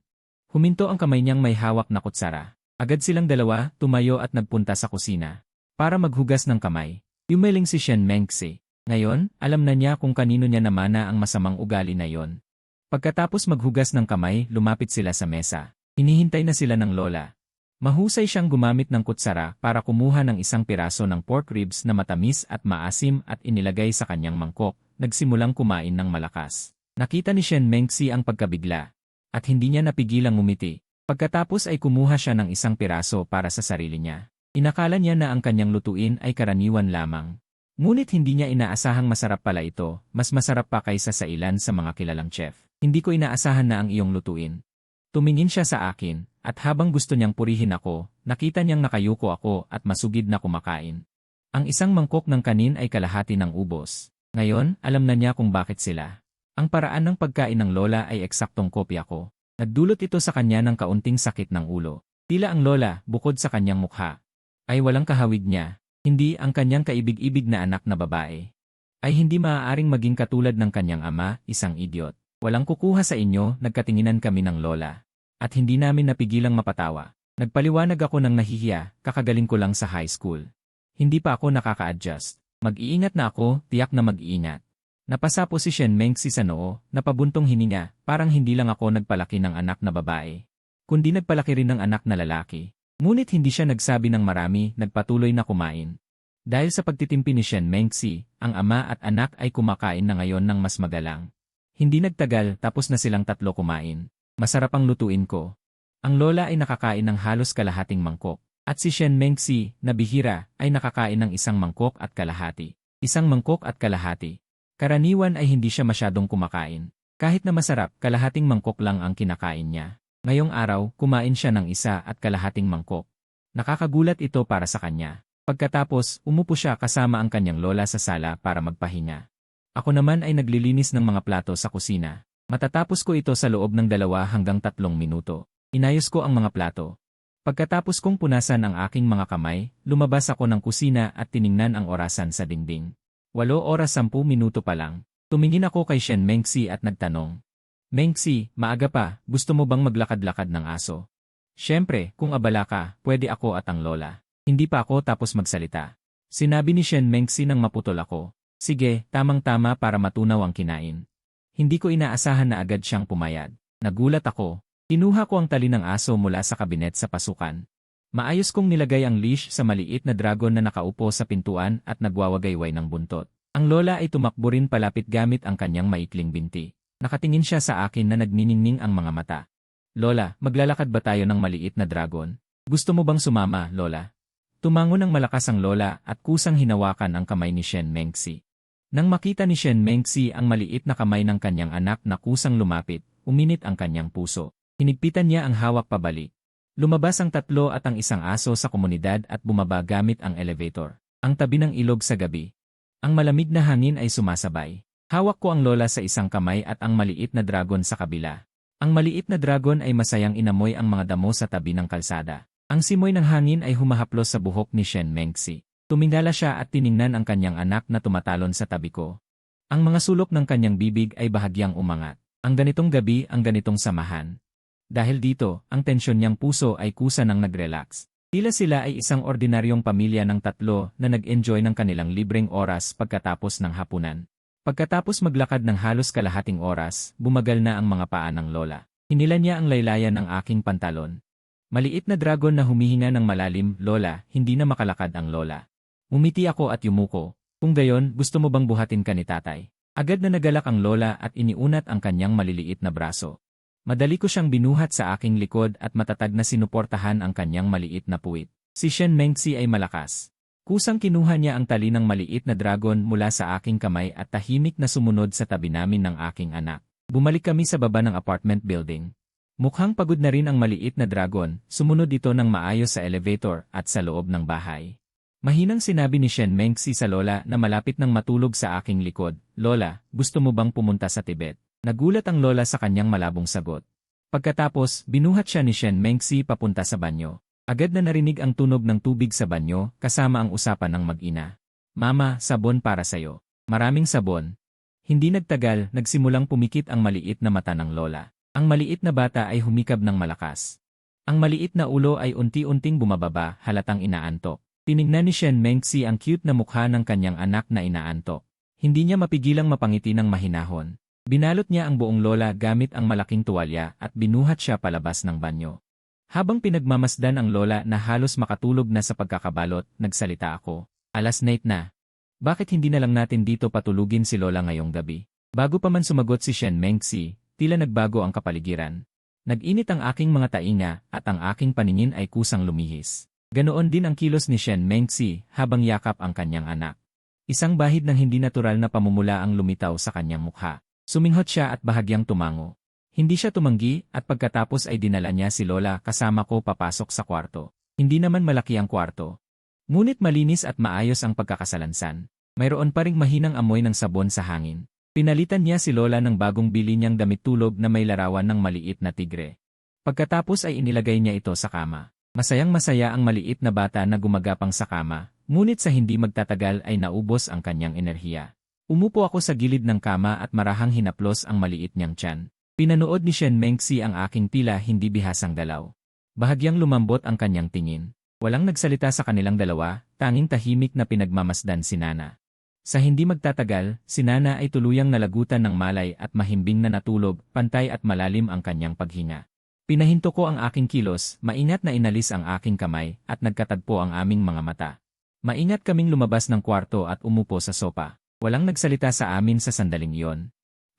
Huminto ang kamay niyang may hawak na kutsara. Agad silang dalawa, tumayo at nagpunta sa kusina. Para maghugas ng kamay. Yumeling si Shen Mengxi. Ngayon, alam na niya kung kanino niya namana ang masamang ugali na yon. Pagkatapos maghugas ng kamay, lumapit sila sa mesa. Hinihintay na sila ng lola. Mahusay siyang gumamit ng kutsara para kumuha ng isang piraso ng pork ribs na matamis at maasim at inilagay sa kanyang mangkok, nagsimulang kumain ng malakas. Nakita ni Shen Mengxi ang pagkabigla. At hindi niya napigilang ngumiti. Pagkatapos ay kumuha siya ng isang piraso para sa sarili niya. Inakala niya na ang kanyang lutuin ay karaniwan lamang. Ngunit hindi niya inaasahang masarap pala ito, mas masarap pa kaysa sa ilan sa mga kilalang chef. Hindi ko inaasahan na ang iyong lutuin. Tumingin siya sa akin, at habang gusto niyang purihin ako, nakita niyang nakayuko ako at masugid na kumakain. Ang isang mangkok ng kanin ay kalahati ng ubos. Ngayon, alam na niya kung bakit sila. Ang paraan ng pagkain ng lola ay eksaktong kopya ko. Nagdulot ito sa kanya ng kaunting sakit ng ulo. Tila ang lola, bukod sa kanyang mukha, ay walang kahawig niya, hindi ang kanyang kaibig-ibig na anak na babae. Ay hindi maaaring maging katulad ng kanyang ama, isang idiot. Walang kukuha sa inyo, nagkatinginan kami ng lola. At hindi namin napigilang mapatawa. Nagpaliwanag ako ng nahihiya, kakagaling ko lang sa high school. Hindi pa ako nakaka-adjust. Mag-iingat na ako, tiyak na mag-iingat. Napasapo si Shen Mengxi sa noo, napabuntong hininga, parang hindi lang ako nagpalaki ng anak na babae. Kundi nagpalaki rin ng anak na lalaki. Ngunit hindi siya nagsabi ng marami, nagpatuloy na kumain. Dahil sa pagtitimpi ni Shen Mengxi, ang ama at anak ay kumakain na ngayon ng mas magalang. Hindi nagtagal, tapos na silang tatlo kumain. Masarap ang lutuin ko. Ang lola ay nakakain ng halos kalahating mangkok. At si Shen Mengxi, na bihira, ay nakakain ng isang mangkok at kalahati. Isang mangkok at kalahati. Karaniwan ay hindi siya masyadong kumakain. Kahit na masarap, kalahating mangkok lang ang kinakain niya. Ngayong araw, kumain siya ng isa at kalahating mangkok. Nakakagulat ito para sa kanya. Pagkatapos, umupo siya kasama ang kanyang lola sa sala para magpahinga. Ako naman ay naglilinis ng mga plato sa kusina. Matatapos ko ito sa loob ng 2 hanggang 3 minuto. Inayos ko ang mga plato. Pagkatapos kong punasan ang aking mga kamay, lumabas ako ng kusina at tiningnan ang orasan sa dingding. 8:10 minuto pa lang. Tumingin ako kay Shen Mengxi at nagtanong. Mengxi, maaga pa, gusto mo bang maglakad-lakad ng aso? Siyempre, kung abala ka, pwede ako at ang lola. Hindi pa ako tapos magsalita. Sinabi ni Shen Mengxi nang maputol ako. Sige, tamang-tama para matunaw ang kinain. Hindi ko inaasahan na agad siyang pumayag. Nagulat ako. Kinuha ko ang tali ng aso mula sa kabinet sa pasukan. Maayos kong nilagay ang leash sa maliit na dragon na nakaupo sa pintuan at nagwawagayway ng buntot. Ang lola ay tumakbo rin palapit gamit ang kanyang maikling binti. Nakatingin siya sa akin na nagniningning ang mga mata. Lola, maglalakad ba tayo ng maliit na dragon? Gusto mo bang sumama, Lola? Tumango ng malakas ang lola at kusang hinawakan ang kamay ni Shen Mengxi. Nang makita ni Shen Mengxi ang maliit na kamay ng kanyang anak na kusang lumapit, uminit ang kanyang puso. Hinigpitan niya ang hawak pabalik. Lumabas ang 3 at ang isang aso sa komunidad at bumaba gamit ang elevator. Ang tabi ng ilog sa gabi. Ang malamig na hangin ay sumasabay. Hawak ko ang lola sa isang kamay at ang maliit na dragon sa kabila. Ang maliit na dragon ay masayang inamoy ang mga damo sa tabi ng kalsada. Ang simoy ng hangin ay humahaplos sa buhok ni Shen Mengxi. Tumingala siya at tiningnan ang kanyang anak na tumatalon sa tabi ko. Ang mga sulok ng kanyang bibig ay bahagyang umangat. Ang ganitong gabi, ang ganitong samahan. Dahil dito, ang tensyon niyang puso ay kusa nang nag-relax. Tila sila ay isang ordinaryong pamilya ng 3 na nag-enjoy ng kanilang libreng oras pagkatapos ng hapunan. Pagkatapos maglakad ng halos kalahating oras, bumagal na ang mga paa ng lola. Hinila niya ang laylayan ng aking pantalon. Maliit na dragon na humihinga ng malalim, Lola, hindi na makalakad ang lola. Umiti ako at yumuko. Kung gayon, gusto mo bang buhatin ka ni tatay? Agad na nagalak ang lola at iniunat ang kanyang maliliit na braso. Madali ko siyang binuhat sa aking likod at matatag na sinuportahan ang kanyang maliit na puwit. Si Shen Mengxi ay malakas. Kusang kinuha niya ang tali ng maliit na dragon mula sa aking kamay at tahimik na sumunod sa tabi namin ng aking anak. Bumalik kami sa baba ng apartment building. Mukhang pagod na rin ang maliit na dragon, sumunod ito ng maayos sa elevator at sa loob ng bahay. Mahinang sinabi ni Shen Mengxi sa lola na malapit nang matulog sa aking likod, Lola, gusto mo bang pumunta sa Tibet? Nagulat ang lola sa kanyang malabong sagot. Pagkatapos, binuhat siya ni Shen Mengxi papunta sa banyo. Agad na narinig ang tunog ng tubig sa banyo, kasama ang usapan ng mag-ina. Mama, sabon para sayo. Maraming sabon. Hindi nagtagal, nagsimulang pumikit ang maliit na mata ng lola. Ang maliit na bata ay humikab ng malakas. Ang maliit na ulo ay unti-unting bumababa, halatang inaantok. Tinignan ni Shen Mengxi ang cute na mukha ng kanyang anak na inaantok. Hindi niya mapigilang mapangiti ng mahinahon. Binalot niya ang buong lola gamit ang malaking tuwalya at binuhat siya palabas ng banyo. Habang pinagmamasdan ang lola na halos makatulog na sa pagkakabalot, nagsalita ako. Alas 8 na. Bakit hindi na lang natin dito patulugin si lola ngayong gabi? Bago pa man sumagot si Shen Mengxi, tila nagbago ang kapaligiran. Nag-init ang aking mga tainga at ang aking paningin ay kusang lumihis. Ganoon din ang kilos ni Shen Mengxi habang yakap ang kanyang anak. Isang bahid ng hindi natural na pamumula ang lumitaw sa kanyang mukha. Suminghot siya at bahagyang tumango. Hindi siya tumanggi at pagkatapos ay dinala niya si Lola kasama ko papasok sa kwarto. Hindi naman malaki ang kwarto. Ngunit malinis at maayos ang pagkakasalansan. Mayroon pa ring mahinang amoy ng sabon sa hangin. Pinalitan niya si Lola ng bagong bili niyang damit tulog na may larawan ng maliit na tigre. Pagkatapos ay inilagay niya ito sa kama. Masayang-masaya ang maliit na bata na gumagapang sa kama, ngunit sa hindi magtatagal ay naubos ang kanyang enerhiya. Umupo ako sa gilid ng kama at marahang hinaplos ang maliit niyang tiyan. Pinanood ni Shen Mengxi ang aking tila hindi bihasang galaw. Bahagyang lumambot ang kanyang tingin. Walang nagsalita sa kanilang dalawa, tanging tahimik na pinagmamasdan si Nana. Sa hindi magtatagal, si Nana ay tuluyang nalagutan ng malay at mahimbing na natulog, pantay at malalim ang kanyang paghinga. Pinahinto ko ang aking kilos, maingat na inalis ang aking kamay, at nagkatagpo ang aming mga mata. Maingat kaming lumabas ng kwarto at umupo sa sopa. Walang nagsalita sa amin sa sandaling iyon.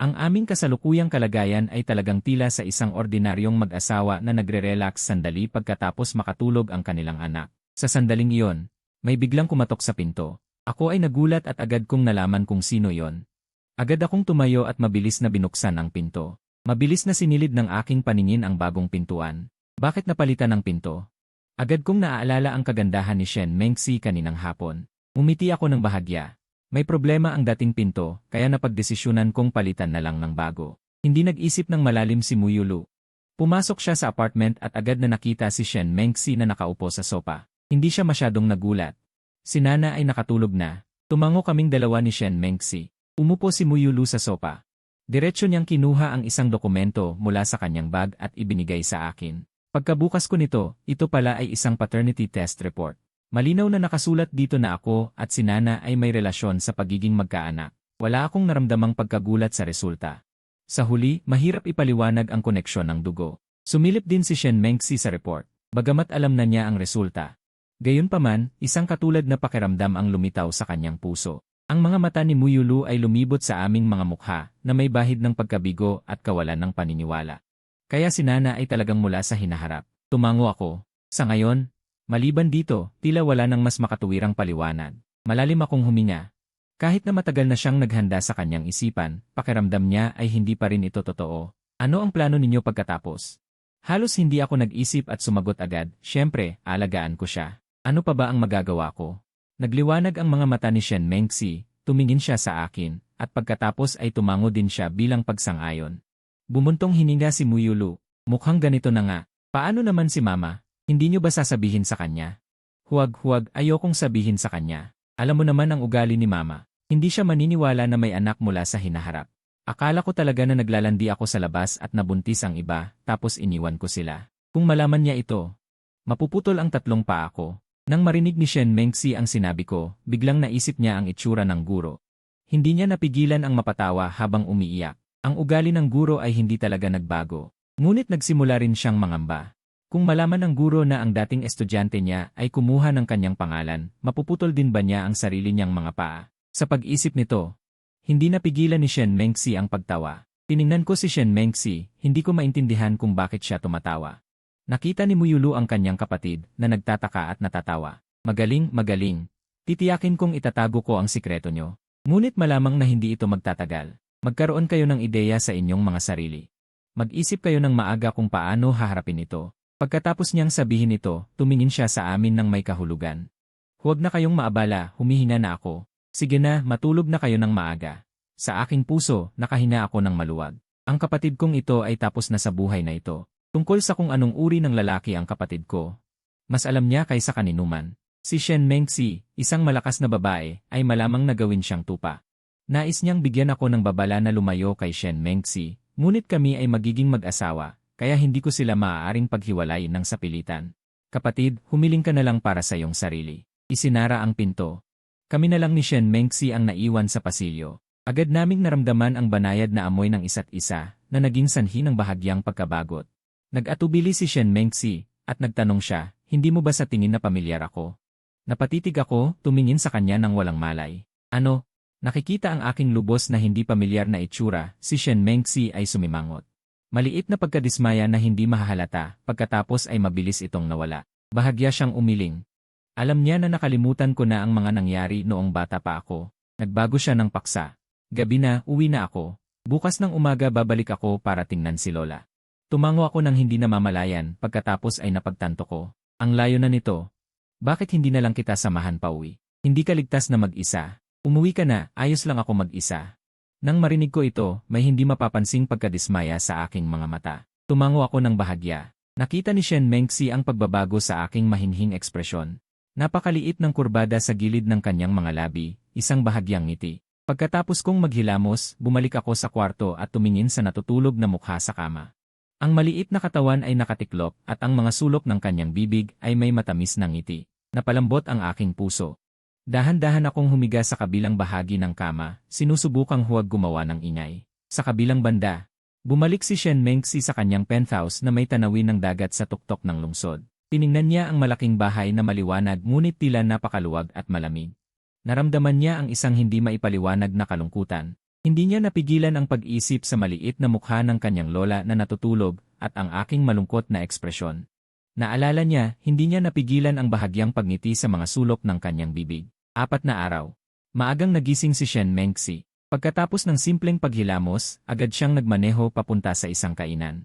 Ang aming kasalukuyang kalagayan ay talagang tila sa isang ordinaryong mag-asawa na nagre-relax sandali pagkatapos makatulog ang kanilang anak. Sa sandaling iyon, may biglang kumatok sa pinto. Ako ay nagulat at agad kong nalaman kung sino yon. Agad akong tumayo at mabilis na binuksan ang pinto. Mabilis na sinilid ng aking paningin ang bagong pintuan. Bakit napalitan ang pinto? Agad kong naaalala ang kagandahan ni Shen Mengxi kaninang hapon. Umiti ako ng bahagya. May problema ang dating pinto, kaya napagdesisyonan kong palitan na lang ng bago. Hindi nag-isip ng malalim si Muyulu. Pumasok siya sa apartment at agad na nakita si Shen Mengxi na nakaupo sa sopa. Hindi siya masyadong nagulat. Si Nana ay nakatulog na. Tumango kaming dalawa ni Shen Mengxi. Umupo si Muyulu sa sopa. Diretso niyang kinuha ang isang dokumento mula sa kanyang bag at ibinigay sa akin. Pagkabukas ko nito, ito pala ay isang paternity test report. Malinaw na nakasulat dito na ako at si Nana ay may relasyon sa pagiging magkaanak. Wala akong naramdamang pagkagulat sa resulta. Sa huli, mahirap ipaliwanag ang koneksyon ng dugo. Sumilip din si Shen Mengxi sa report, bagamat alam na niya ang resulta. Gayunpaman, isang katulad na pakiramdam ang lumitaw sa kanyang puso. Ang mga mata ni Muyulu ay lumibot sa aming mga mukha na may bahid ng pagkabigo at kawalan ng paniniwala. Kaya si Nana ay talagang mula sa hinaharap. Tumango ako. Sa ngayon, maliban dito, tila wala nang mas makatuwirang paliwanag. Malalim akong huminga. Kahit na matagal na siyang naghanda sa kanyang isipan, pakiramdam niya ay hindi pa rin ito totoo. Ano ang plano ninyo pagkatapos? Halos hindi ako nag-isip at sumagot agad. Siyempre, alagaan ko siya. Ano pa ba ang magagawa ko? Nagliwanag ang mga mata ni Shen Mengxi, tumingin siya sa akin, at pagkatapos ay tumango din siya bilang pagsang-ayon. Bumuntong hininga si Muyulu. Mukhang ganito na nga. Paano naman si Mama? Hindi niyo ba sasabihin sa kanya? Huwag, ayokong sabihin sa kanya. Alam mo naman ang ugali ni Mama. Hindi siya maniniwala na may anak mula sa hinaharap. Akala ko talaga na naglalandi ako sa labas at nabuntis ang iba, tapos iniwan ko sila. Kung malaman niya ito, mapuputol ang tatlong paa ko. Nang marinig ni Shen Mengxi ang sinabi ko, biglang naisip niya ang itsura ng guro. Hindi niya napigilan ang mapatawa habang umiiyak. Ang ugali ng guro ay hindi talaga nagbago. Ngunit nagsimula rin siyang mangamba. Kung malaman ng guro na ang dating estudyante niya ay kumuha ng kanyang pangalan, mapuputol din ba niya ang sarili niyang mga paa? Sa pag-isip nito, hindi napigilan ni Shen Mengxi ang pagtawa. Tiningnan ko si Shen Mengxi, hindi ko maintindihan kung bakit siya tumatawa. Nakita ni Muyulu ang kanyang kapatid na nagtataka at natatawa. Magaling. Titiyakin kong itatago ko ang sikreto nyo. Ngunit malamang na hindi ito magtatagal. Magkaroon kayo ng ideya sa inyong mga sarili. Mag-isip kayo ng maaga kung paano haharapin ito. Pagkatapos niyang sabihin ito, tumingin siya sa amin ng may kahulugan. Huwag na kayong maabala, humihinga na ako. Sige na, matulog na kayo ng maaga. Sa aking puso, nakahina ako ng maluwag. Ang kapatid kong ito ay tapos na sa buhay na ito. Tungkol sa kung anong uri ng lalaki ang kapatid ko. Mas alam niya kaysa kaninuman. Si Shen Mengxi, isang malakas na babae, ay malamang nagawin siyang tupa. Nais niyang bigyan ako ng babala na lumayo kay Shen Mengxi, ngunit kami ay magiging mag-asawa, kaya hindi ko sila maaaring paghiwalayin ng sapilitan. Kapatid, humiling ka na lang para sa iyong sarili. Isinara ang pinto. Kami na lang ni Shen Mengxi ang naiwan sa pasilyo. Agad naming naramdaman ang banayad na amoy ng isa't isa, na naging sanhi ng bahagyang pagkabagot. Nag-atubili si Shen Mengxi, at nagtanong siya, hindi mo ba sa tingin na pamilyar ako? Napatitig ako, tumingin sa kanya ng walang malay. Ano? Nakikita ang aking lubos na hindi pamilyar na itsura, si Shen Mengxi ay sumimangot. Maliit na pagkadismaya na hindi mahahalata, pagkatapos ay mabilis itong nawala. Bahagya siyang umiling. Alam niya na nakalimutan ko na ang mga nangyari noong bata pa ako. Nagbago siya ng paksa. Gabi na, uwi na ako. Bukas ng umaga babalik ako para tingnan si Lola. Tumango ako ng hindi namamalayan, pagkatapos ay napagtanto ko. Ang layo na nito. Bakit hindi na lang kita samahan pa uwi? Hindi ka ligtas na mag-isa. Umuwi ka na, ayos lang ako mag-isa. Nang marinig ko ito, may hindi mapapansing pagkadismaya sa aking mga mata. Tumango ako ng bahagya. Nakita ni Shen Mengxi ang pagbabago sa aking mahinhing ekspresyon. Napakaliit ng kurbada sa gilid ng kanyang mga labi, isang bahagyang ngiti. Pagkatapos kong maghilamos, bumalik ako sa kwarto at tumingin sa natutulog na mukha sa kama. Ang maliit na katawan ay nakatiklop at ang mga sulok ng kanyang bibig ay may matamis na ngiti. Napalambot ang aking puso. Dahan-dahan akong humiga sa kabilang bahagi ng kama, sinusubukang huwag gumawa ng ingay. Sa kabilang banda, bumalik si Shen Mengxi sa kanyang penthouse na may tanawin ng dagat sa tuktok ng lungsod. Tiningnan niya ang malaking bahay na maliwanag ngunit tila napakaluwag at malamig. Naramdaman niya ang isang hindi maipaliwanag na kalungkutan. Hindi niya napigilan ang pag-isip sa maliit na mukha ng kanyang lola na natutulog at ang aking malungkot na ekspresyon. Naalala niya, hindi niya napigilan ang bahagyang pagngiti sa mga sulok ng kanyang bibig. 4 na araw. Maagang nagising si Shen Mengxi. Pagkatapos ng simpleng paghilamos, agad siyang nagmaneho papunta sa isang kainan.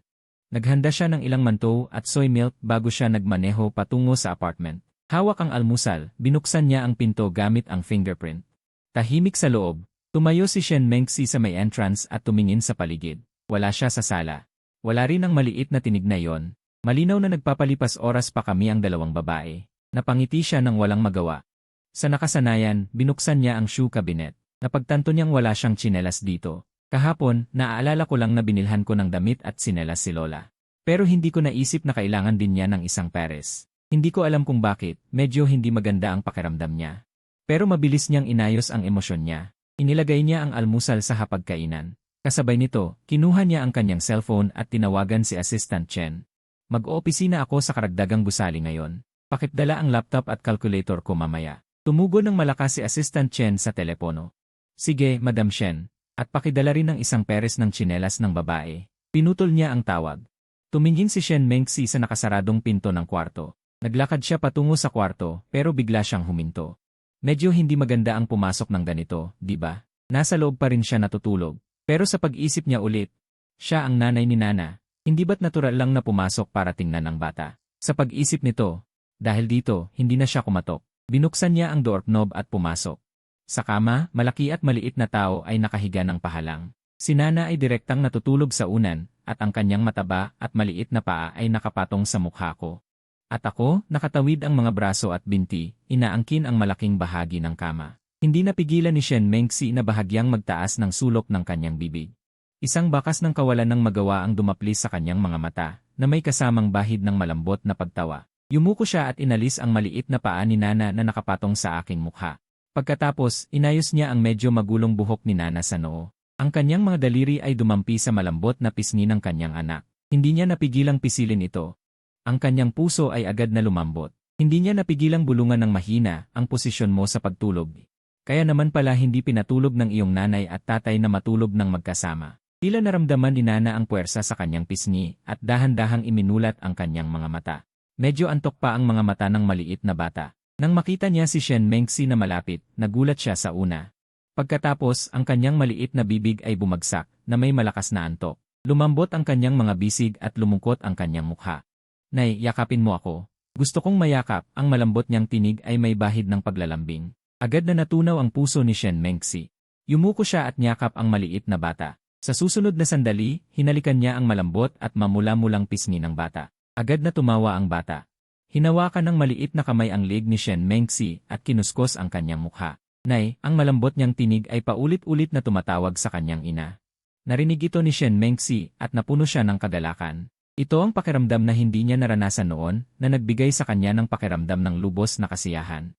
Naghanda siya ng ilang mantou at soy milk bago siya nagmaneho patungo sa apartment. Hawak ang almusal, binuksan niya ang pinto gamit ang fingerprint. Tahimik sa loob, tumayo si Shen Mengxi sa may entrance at tumingin sa paligid. Wala siya sa sala. Wala rin ang maliit na tinig na yon. Malinaw na nagpapalipas oras pa kami ang dalawang babae. Napangiti siya nang walang magawa. Sa nakasanayan, binuksan niya ang shoe cabinet. Napagtanto niyang wala siyang tsinelas dito. Kahapon, naaalala ko lang na binilhan ko ng damit at tsinelas si Lola. Pero hindi ko naisip na kailangan din niya ng isang pares. Hindi ko alam kung bakit, medyo hindi maganda ang pakiramdam niya. Pero mabilis niyang inayos ang emosyon niya. Inilagay niya ang almusal sa hapagkainan. Kasabay nito, kinuha niya ang kanyang cellphone at tinawagan si Assistant Chen. Mag-oopisina ako sa karagdagang gusali ngayon. Pakitdala ang laptop at calculator ko mamaya. Tumugon ng malakas si Assistant Chen sa telepono. Sige, Madam Shen. At pakidala rin ng isang peres ng tsinelas ng babae. Pinutol niya ang tawag. Tumingin si Shen Mengxi sa nakasaradong pinto ng kwarto. Naglakad siya patungo sa kwarto, pero bigla siyang huminto. Medyo hindi maganda ang pumasok ng ganito, di ba? Nasa loob pa rin siya natutulog. Pero sa pag-isip niya ulit, siya ang nanay ni Nana. Hindi ba't natural lang na pumasok para tingnan ang bata? Sa pag-isip nito, dahil dito, hindi na siya kumatok. Binuksan niya ang doorknob at pumasok. Sa kama, malaki at maliit na tao ay nakahiga ng pahalang. Si Nana ay direktang natutulog sa unan, at ang kanyang mataba at maliit na paa ay nakapatong sa mukha ko. At ako, nakatawid ang mga braso at binti, inaangkin ang malaking bahagi ng kama. Hindi napigilan ni Shen Mengxi na bahagyang magtaas ng sulok ng kanyang bibig. Isang bakas ng kawalan ng magawa ang dumaplis sa kanyang mga mata, na may kasamang bahid ng malambot na pagtawa. Yumuko siya at inalis ang maliit na paa ni Nana na nakapatong sa aking mukha. Pagkatapos, inayos niya ang medyo magulong buhok ni Nana sa noo. Ang kanyang mga daliri ay dumampi sa malambot na pisngi ng kanyang anak. Hindi niya napigilang pisilin ito. Ang kanyang puso ay agad na lumambot. Hindi niya napigilang bulungan ng mahina ang posisyon mo sa pagtulog. Kaya naman pala hindi pinatulog ng iyong nanay at tatay na matulog ng magkasama. Tila naramdaman ni Nana ang puwersa sa kanyang pisngi at dahan-dahang iminulat ang kanyang mga mata. Medyo antok pa ang mga mata ng maliit na bata. Nang makita niya si Shen Mengxi na malapit, nagulat siya sa una. Pagkatapos, ang kanyang maliit na bibig ay bumagsak, na may malakas na antok. Lumambot ang kanyang mga bisig at lumungkot ang kanyang mukha. Nay, yakapin mo ako. Gusto kong mayakap, ang malambot niyang tinig ay may bahid ng paglalambing. Agad na natunaw ang puso ni Shen Mengxi. Yumuko siya at niyakap ang maliit na bata. Sa susunod na sandali, hinalikan niya ang malambot at mamula-mulang pisngi ng bata. Agad na tumawa ang bata. Hinawakan ng maliit na kamay ang leg ni Shen Mengxi at kinuskos ang kanyang mukha. Nay, ang malambot niyang tinig ay paulit-ulit na tumatawag sa kanyang ina. Narinig ito ni Shen Mengxi at napuno siya ng kagalakan. Ito ang pakiramdam na hindi niya naranasan noon na nagbigay sa kanya ng pakiramdam ng lubos na kasiyahan.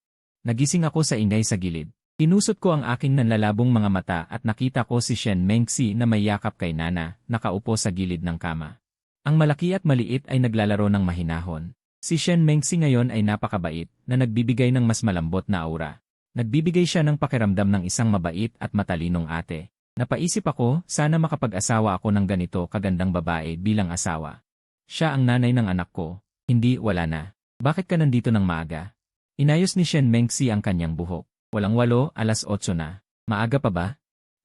Nagising ako sa ingay sa gilid. Tinusot ko ang aking nanlalabong mga mata at nakita ko si Shen Mengxi na may yakap kay Nana, nakaupo sa gilid ng kama. Ang malaki at maliit ay naglalaro ng mahinahon. Si Shen Mengxi ngayon ay napakabait na nagbibigay ng mas malambot na aura. Nagbibigay siya ng pakiramdam ng isang mabait at matalinong ate. Napaisip ako, sana makapag-asawa ako ng ganito kagandang babae bilang asawa. Siya ang nanay ng anak ko. Hindi, wala na. Bakit ka nandito ng maaga? Inayos ni Shen Mengxi ang kanyang buhok. Walang 8, 8:00 na. Maaga pa ba?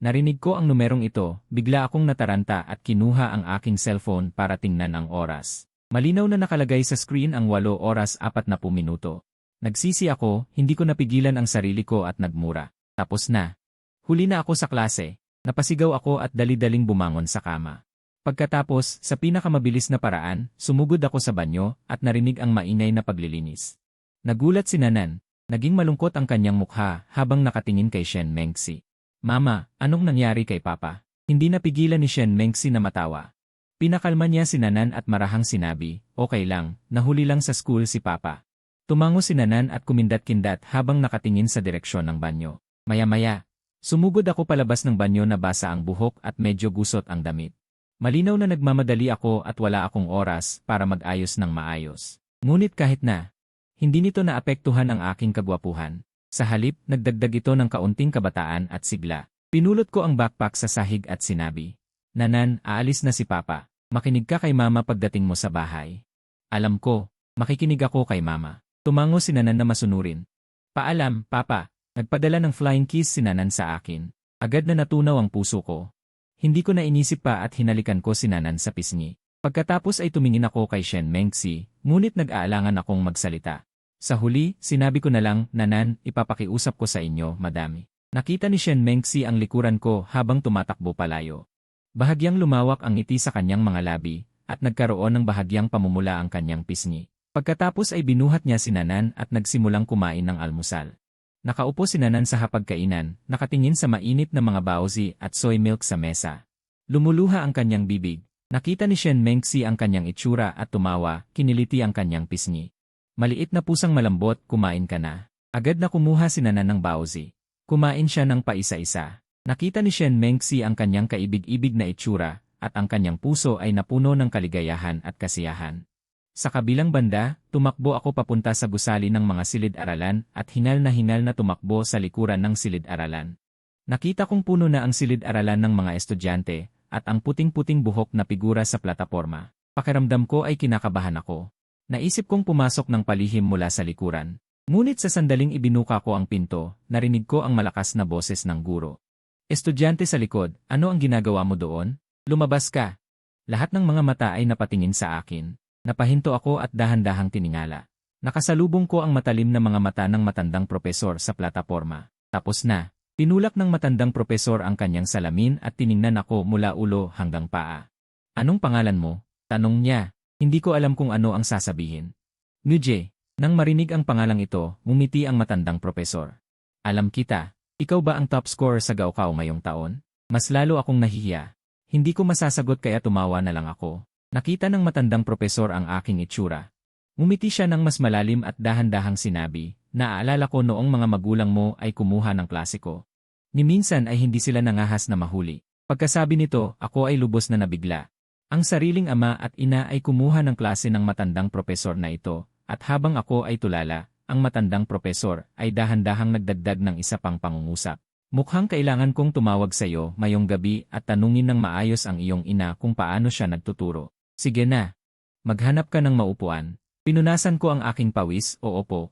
Narinig ko ang numerong ito, bigla akong nataranta at kinuha ang aking cellphone para tingnan ang oras. Malinaw na nakalagay sa screen ang 8:40. Nagsisi ako, hindi ko napigilan ang sarili ko at nagmura. Tapos na. Huli na ako sa klase. Napasigaw ako at dali-daling bumangon sa kama. Pagkatapos, sa pinakamabilis na paraan, sumugod ako sa banyo at narinig ang maingay na paglilinis. Nagulat si Nanan. Naging malungkot ang kanyang mukha habang nakatingin kay Shen Mengxi. Mama, anong nangyari kay Papa? Hindi napigilan ni Shen Mengxi na matawa. Pinakalma niya si Nanan at marahang sinabi, okay lang, nahuli lang sa school si Papa. Tumango si Nanan at kumindat-kindat habang nakatingin sa direksyon ng banyo. Maya-maya, sumugod ako palabas ng banyo na basa ang buhok at medyo gusot ang damit. Malinaw na nagmamadali ako at wala akong oras para mag-ayos ng maayos. Ngunit kahit na, hindi nito naapektuhan ang aking kagwapuhan. Sa halip, nagdagdag ito ng kaunting kabataan at sigla. Pinulot ko ang backpack sa sahig at sinabi, Nanan, aalis na si Papa. Makinig ka kay Mama pagdating mo sa bahay. Alam ko, makikinig ako kay Mama. Tumango si Nanan na masunurin. Paalam, Papa. Nagpadala ng flying kiss si Nanan sa akin. Agad na natunaw ang puso ko. Hindi ko na inisip pa at hinalikan ko si Nanan sa pisngi. Pagkatapos ay tumingin ako kay Shen Mengxi, ngunit nag-aalangan akong magsalita. Sa huli, sinabi ko na lang, Nanan, ipapakiusap ko sa inyo, madami. Nakita ni Shen Mengxi ang likuran ko habang tumatakbo palayo. Bahagyang lumawak ang ngiti sa kanyang mga labi, at nagkaroon ng bahagyang pamumula ang kanyang pisngi. Pagkatapos ay binuhat niya si Nanan at nagsimulang kumain ng almusal. Nakaupo si Nanan sa hapagkainan, nakatingin sa mainit na mga baozi at soy milk sa mesa. Lumuluha ang kanyang bibig. Nakita ni Shen Mengxi ang kanyang itsura at tumawa, kiniliti ang kanyang pisngi. Maliit na pusang malambot, kumain ka na. Agad na kumuha si Nanan ng baozi. Kumain siya ng paisa-isa. Nakita ni Shen Mengxi ang kanyang kaibig-ibig na itsura, at ang kanyang puso ay napuno ng kaligayahan at kasiyahan. Sa kabilang banda, tumakbo ako papunta sa gusali ng mga silid-aralan at hingal na tumakbo sa likuran ng silid-aralan. Nakita kong puno na ang silid-aralan ng mga estudyante, at ang puting-puting buhok na figura sa plataporma. Pakiramdam ko ay kinakabahan ako. Naisip kong pumasok ng palihim mula sa likuran. Ngunit sa sandaling ibinuka ko ang pinto, narinig ko ang malakas na boses ng guro. Estudyante sa likod, ano ang ginagawa mo doon? Lumabas ka. Lahat ng mga mata ay napatingin sa akin. Napahinto ako at dahan-dahang tiningala. Nakasalubong ko ang matalim na mga mata ng matandang propesor sa plataporma. Tapos na. Tinulak ng matandang propesor ang kanyang salamin at tiningnan ako mula ulo hanggang paa. Anong pangalan mo? Tanong niya. Hindi ko alam kung ano ang sasabihin. Nguje. Nang marinig ang pangalang ito, ngumiti ang matandang propesor. Alam kita. Ikaw ba ang top scorer sa Gaokao ngayong taon? Mas lalo akong nahihiya. Hindi ko masasagot kaya tumawa na lang ako. Nakita ng matandang propesor ang aking itsura. Ngumiti siya ng mas malalim at dahan-dahang sinabi, naaalala ko noong mga magulang mo ay kumuha ng klasiko. Ni minsan ay hindi sila nangahas na mahuli. Pagkasabi nito, ako ay lubos na nabigla. Ang sariling ama at ina ay kumuha ng klase ng matandang propesor na ito, at habang ako ay tulala, ang matandang propesor ay dahan-dahang nagdagdag ng isa pang pangungusap. Mukhang kailangan kong tumawag sa iyo mayong gabi at tanungin ng maayos ang iyong ina kung paano siya nagtuturo. Sige na. Maghanap ka ng maupuan. Pinunasan ko ang aking pawis, opo.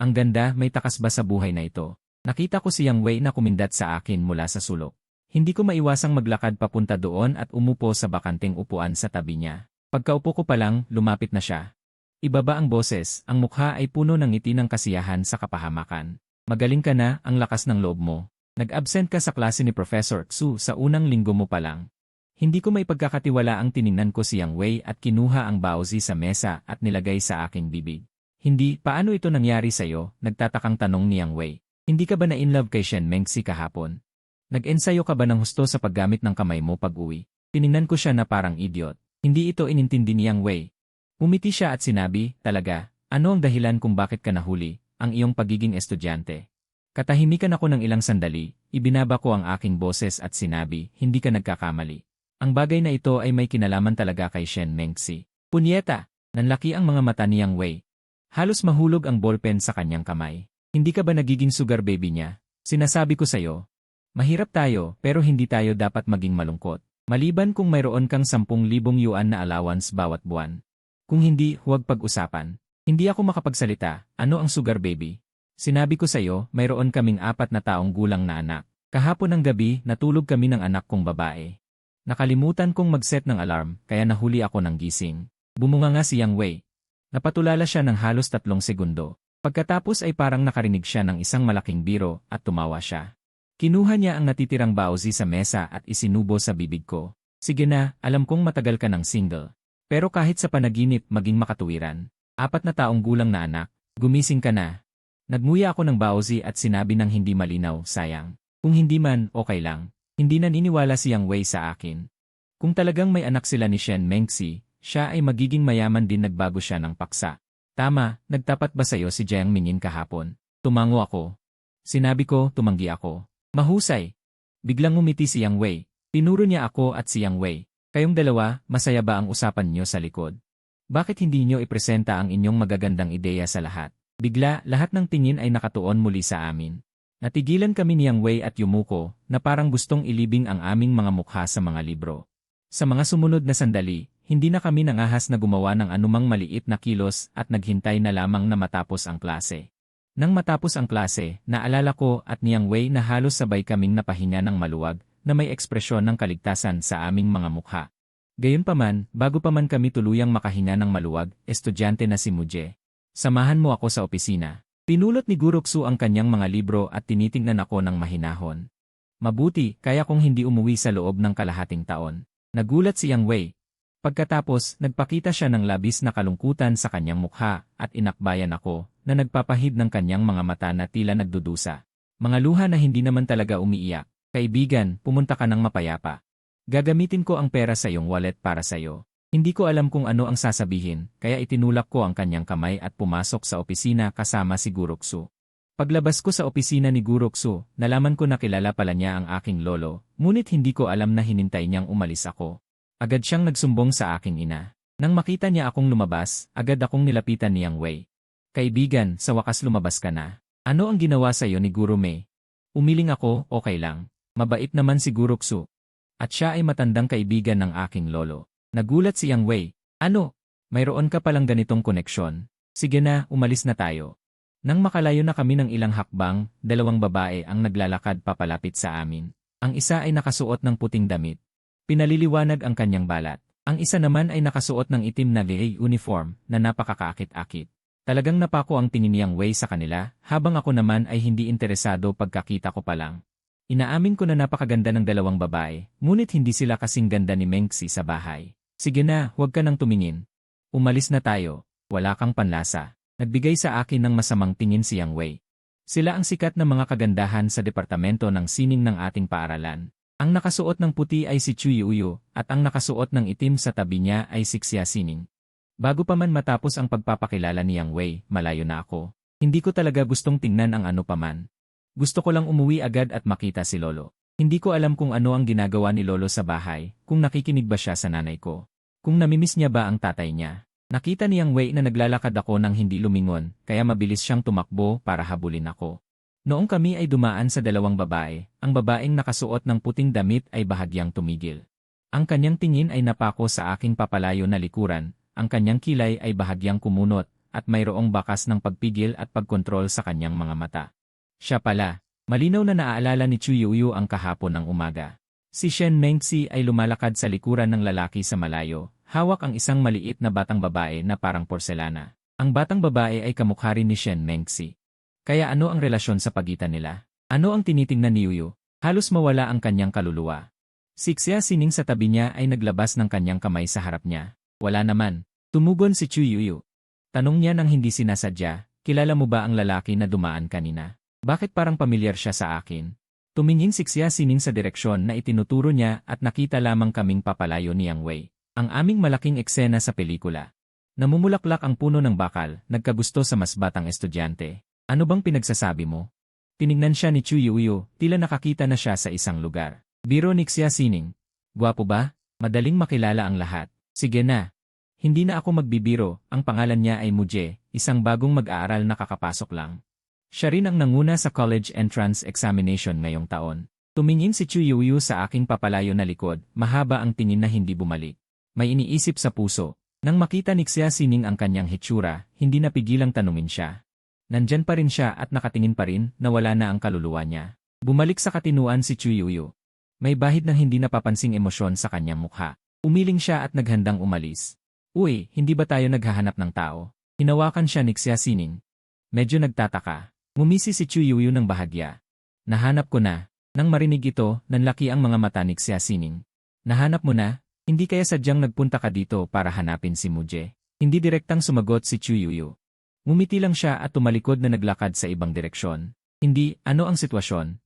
Ang ganda, may takas ba sa buhay na ito? Nakita ko si Yang Wei na kumindat sa akin mula sa sulok. Hindi ko maiwasang maglakad papunta doon at umupo sa bakanting upuan sa tabi niya. Pagkaupo ko pa lang, lumapit na siya. Ibaba ang boses, ang mukha ay puno ng ngiti ng kasiyahan sa kapahamakan. Magaling ka na, ang lakas ng loob mo. Nag-absent ka sa klase ni Professor Xu sa unang linggo mo pa lang. Hindi ko maipagkakatiwala ang tiningnan ko si Yang Wei at kinuha ang baozi sa mesa at nilagay sa aking bibig. Hindi, paano ito nangyari sa'yo? Nagtatakang tanong ni Yang Wei. Hindi ka ba na-inlove kay Shen Mengxi kahapon? Nag-ensayo ka ba ng husto sa paggamit ng kamay mo pag-uwi? Tiningnan ko siya na parang idiot. Hindi ito inintindi ni Yang Wei. Umiti siya at sinabi, talaga, ano ang dahilan kung bakit ka nahuli, ang iyong pagiging estudyante? Katahimikan ako ng ilang sandali, ibinaba ko ang aking boses at sinabi, hindi ka nagkakamali. Ang bagay na ito ay may kinalaman talaga kay Shen Mengxi. Punyeta! Nanlaki ang mga mata ni Yang Wei. Halos mahulog ang ballpen sa kanyang kamay. Hindi ka ba nagiging sugar baby niya? Sinasabi ko sa'yo. Mahirap tayo, pero hindi tayo dapat maging malungkot. Maliban kung mayroon kang 10,000 yuan na allowance bawat buwan. Kung hindi, huwag pag-usapan. Hindi ako makapagsalita, ano ang sugar baby? Sinabi ko sa'yo, mayroon kaming 4 na taong gulang na anak. Kahapon ng gabi, natulog kami ng anak kong babae. Nakalimutan kong mag-set ng alarm, kaya nahuli ako ng gising. Bumunganga si Yang Wei. Napatulala siya ng halos 3 segundo. Pagkatapos ay parang nakarinig siya ng isang malaking biro at tumawa siya. Kinuha niya ang natitirang baozi sa mesa at isinubo sa bibig ko. Sige na, alam kong matagal ka ng single. Pero kahit sa panaginip maging makatuwiran. 4 na taong gulang na anak, gumising ka na. Nagmuya ako ng baozi at sinabi ng hindi malinaw, sayang. Kung hindi man, okay lang. Hindi naniniwala si Yang Wei sa akin. Kung talagang may anak sila ni Shen Mengxi, siya ay magiging mayaman din nagbago siya ng paksa. Tama, nagtapat ba sa'yo si Jiang Mingyin kahapon? Tumango ako. Sinabi ko, tumanggi ako. Mahusay. Biglang ngumiti si Yang Wei. Tinuro niya ako at si Yang Wei. Kayong dalawa, masaya ba ang usapan niyo sa likod? Bakit hindi niyo ipresenta ang inyong magagandang ideya sa lahat? Bigla, lahat ng tingin ay nakatuon muli sa amin. Natigilan kami ni Yang Wei at Yumuko na parang gustong ilibing ang aming mga mukha sa mga libro. Sa mga sumunod na sandali, hindi na kami nangahas na gumawa ng anumang maliit na kilos at naghintay na lamang na matapos ang klase. Nang matapos ang klase, naalala ko at ni Yang Wei na halos sabay kaming napahinga ng maluwag na may ekspresyon ng kaligtasan sa aming mga mukha. Gayunpaman, bago pa man kami tuluyang makahinga ng maluwag, estudyante na si Muje. Samahan mo ako sa opisina. Pinulot ni Guroksu ang kanyang mga libro at tinitingnan ako ng mahinahon. Mabuti, kaya kong hindi umuwi sa loob ng kalahating taon. Nagulat si Yang Wei. Pagkatapos, nagpakita siya ng labis na kalungkutan sa kanyang mukha at inakbayan ako na nagpapahid ng kanyang mga mata na tila nagdudusa. Mga luha na hindi naman talaga umiiyak. Kaibigan, pumunta ka ng mapayapa. Gagamitin ko ang pera sa iyong wallet para sa iyo. Hindi ko alam kung ano ang sasabihin, kaya itinulak ko ang kanyang kamay at pumasok sa opisina kasama si Guroksu. Paglabas ko sa opisina ni Guroksu, nalaman ko na kilala pala niya ang aking lolo, ngunit hindi ko alam na hinintay niyang umalis ako. Agad siyang nagsumbong sa aking ina. Nang makita niya akong lumabas, agad akong nilapitan ni Yang Wei. Kaibigan, sa wakas lumabas ka na. Ano ang ginawa sa iyo ni Guru Mei? Umiling ako, okay lang. Mabait naman si Guroksu. At siya ay matandang kaibigan ng aking lolo. Nagulat si Yang Wei. Ano? Mayroon ka palang ganitong koneksyon. Sige na, umalis na tayo. Nang makalayo na kami ng ilang hakbang, dalawang babae ang naglalakad papalapit sa amin. Ang isa ay nakasuot ng puting damit. Pinaliliwanag ang kanyang balat. Ang isa naman ay nakasuot ng itim na gay uniform na napakakaakit-akit. Talagang napako ang tingin ni Yang Wei sa kanila, habang ako naman ay hindi interesado pagkakita ko pa lang. Inaamin ko na napakaganda ng dalawang babae, ngunit hindi sila kasing ganda ni Mengxi sa bahay. Sige na, huwag ka nang tumingin. Umalis na tayo, wala kang panlasa. Nagbigay sa akin ng masamang tingin si Yang Wei. Sila ang sikat na mga kagandahan sa departamento ng sining ng ating paaralan. Ang nakasuot ng puti ay si Chu Yuyu, at ang nakasuot ng itim sa tabi niya ay si Xia Sining. Bago pa man matapos ang pagpapakilala ni Yang Wei, malayo na ako. Hindi ko talaga gustong tingnan ang ano paman. Gusto ko lang umuwi agad at makita si Lolo. Hindi ko alam kung ano ang ginagawa ni Lolo sa bahay, kung nakikinig ba siya sa nanay ko. Kung namimiss niya ba ang tatay niya. Nakita ni Yang Wei na naglalakad ako nang hindi lumingon, kaya mabilis siyang tumakbo para habulin ako. Noong kami ay dumaan sa dalawang babae, ang babaeng nakasuot ng puting damit ay bahagyang tumigil. Ang kanyang tingin ay napako sa aking papalayo na likuran, ang kanyang kilay ay bahagyang kumunot, at mayroong bakas ng pagpigil at pagkontrol sa kanyang mga mata. Siya pala, malinaw na naaalala ni Chu Yuyu ang kahapon ng umaga. Si Shen Mengxi ay lumalakad sa likuran ng lalaki sa malayo, hawak ang isang maliit na batang babae na parang porselana. Ang batang babae ay kamukha rin ni Shen Mengxi. Kaya ano ang relasyon sa pagitan nila? Ano ang tinitingnan ni Yuyu? Halos mawala ang kanyang kaluluwa. Si Xia Sining sa tabi niya ay naglabas ng kanyang kamay sa harap niya. Wala naman. Tumugon si Chu Yuyu. Tanong niya nang hindi sinasadya, kilala mo ba ang lalaki na dumaan kanina? Bakit parang pamilyar siya sa akin? Tumingin si Xia Sining sa direksyon na itinuturo niya at nakita lamang kaming papalayo ni Yang Wei. Ang aming malaking eksena sa pelikula. Namumulaklak ang puno ng bakal, nagkagusto sa mas batang estudyante. Ano bang pinagsasabi mo? Tinignan siya ni Chu Yuyu, tila nakakita na siya sa isang lugar. Biro ni Xia Sining. Gwapo ba? Madaling makilala ang lahat. Sige na. Hindi na ako magbibiro, ang pangalan niya ay Muje, isang bagong mag-aaral na kakapasok lang. Siya rin ang nanguna sa college entrance examination ngayong taon. Tumingin si Chu Yuyu sa aking papalayo na likod, mahaba ang tingin na hindi bumalik. May iniisip sa puso. Nang makita ni Xia Sining ang kanyang hitsura, hindi napigilang tanungin siya. Nandyan pa rin siya at nakatingin pa rin na wala na ang kaluluwa niya. Bumalik sa katinuan si Chu Yuyu. May bahid ng hindi napapansing emosyon sa kanyang mukha. Umiling siya at naghandang umalis. Uy, hindi ba tayo naghahanap ng tao? Hinawakan siya ni Xia Sining. Medyo nagtataka. Ngumisi si Chu Yuyu ng bahagya. Nahanap ko na. Nang marinig ito, nanlaki ang mga mata ni Xia Sining. Nahanap mo na? Hindi kaya sadyang nagpunta ka dito para hanapin si Muje? Hindi direktang sumagot si Chu Yuyu. Ngumiti lang siya at tumalikod na naglakad sa ibang direksyon. Hindi, ano ang sitwasyon?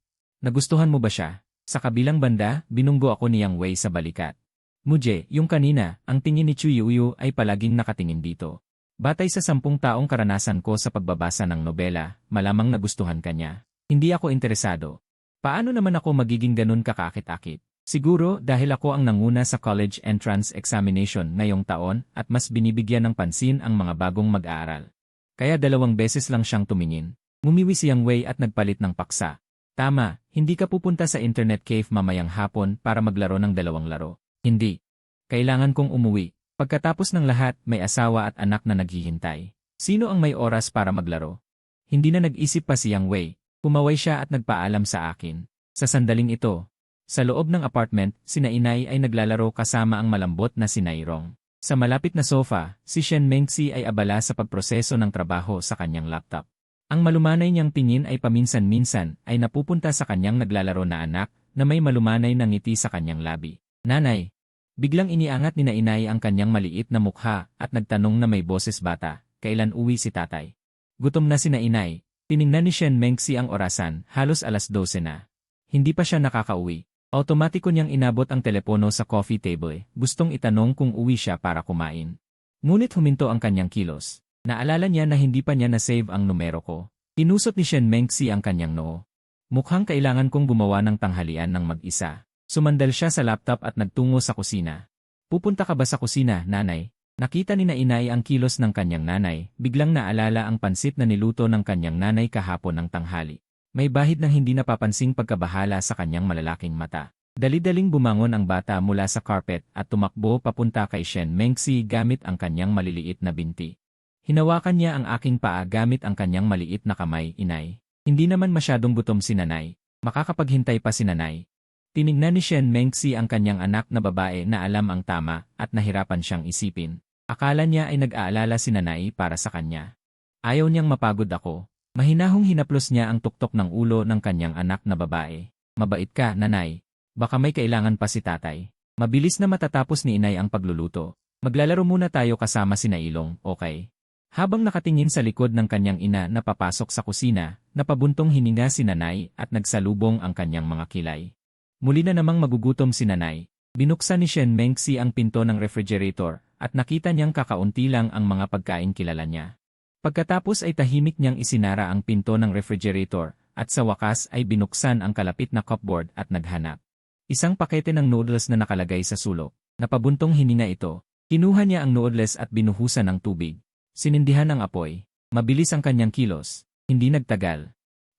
Nagustuhan mo ba siya? Sa kabilang banda, binunggo ako ni Yang Wei sa balikat. Muje, yung kanina, ang tingin ni Chu Yuyu ay palaging nakatingin dito. Batay sa 10 taong karanasan ko sa pagbabasa ng nobela, malamang nagustuhan ka niya. Hindi ako interesado. Paano naman ako magiging ganun kakakit-akit? Siguro dahil ako ang nanguna sa college entrance examination ngayong taon at mas binibigyan ng pansin ang mga bagong mag-aaral. Kaya 2 beses lang siyang tumingin. Ngumiwi si Yang Wei at nagpalit ng paksa. Tama, hindi ka pupunta sa internet cave mamayang hapon para maglaro ng dalawang laro. Hindi. Kailangan kong umuwi. Pagkatapos ng lahat, may asawa at anak na naghihintay. Sino ang may oras para maglaro? Hindi na nag-isip pa si Yang Wei. Pumaway siya at nagpaalam sa akin. Sa sandaling ito, sa loob ng apartment, sina Inay ay naglalaro kasama ang malambot na si Nairong. Sa malapit na sofa, si Shen Mengxi ay abala sa pagproseso ng trabaho sa kanyang laptop. Ang malumanay niyang tingin ay paminsan-minsan ay napupunta sa kanyang naglalaro na anak na may malumanay na ngiti sa kanyang labi. Nanay! Biglang iniangat ni Inay ang kanyang maliit na mukha at nagtanong na may boses bata, kailan uwi si tatay? Gutom na si Inay. Tiningnan ni Shen Mengxi ang orasan, halos alas 12 na. Hindi pa siya nakakauwi. Automatiko niyang inabot ang telepono sa coffee table. Gustong itanong kung uwi siya para kumain. Ngunit huminto ang kanyang kilos. Naalala niya na hindi pa niya na-save ang numero ko. Tinusot ni Shen Mengxi ang kanyang noo. Mukhang kailangan kong gumawa ng tanghalian ng mag-isa. Sumandal siya sa laptop at nagtungo sa kusina. Pupunta ka ba sa kusina, nanay? Nakita ni Inay ang kilos ng kanyang nanay, biglang naalala ang pansit na niluto ng kanyang nanay kahapon ng tanghali. May bahid ng hindi napapansing pagkabahala sa kanyang malalaking mata. Dali-daling bumangon ang bata mula sa carpet at tumakbo papunta kay Shen Mengxi gamit ang kanyang maliliit na binti. Hinawakan niya ang aking paa gamit ang kanyang maliit na kamay, Inay. Hindi naman masyadong gutom si nanay. Makakapaghintay pa si nanay. Tinignan ni Shen Mengxi ang kanyang anak na babae na alam ang tama at nahirapan siyang isipin. Akala niya ay nag-aalala si nanay para sa kanya. Ayaw niyang mapagod ako. Mahinahong hinaplos niya ang tuktok ng ulo ng kanyang anak na babae. Mabait ka, nanay. Baka may kailangan pa si tatay. Mabilis na matatapos ni Inay ang pagluluto. Maglalaro muna tayo kasama si Nailong, okay? Habang nakatingin sa likod ng kanyang ina na papasok sa kusina, napabuntong hininga si nanay at nagsalubong ang kanyang mga kilay. Muli na namang magugutom si nanay. Binuksan ni Shen Mengxi ang pinto ng refrigerator at nakita niyang kakaunti lang ang mga pagkain kilala niya. Pagkatapos ay tahimik niyang isinara ang pinto ng refrigerator at sa wakas ay binuksan ang kalapit na cupboard at naghanap. Isang pakete ng noodles na nakalagay sa sulok. Napabuntong hininga ito. Kinuha niya ang noodles at binuhusan ng tubig. Sinindihan ang apoy. Mabilis ang kanyang kilos. Hindi nagtagal.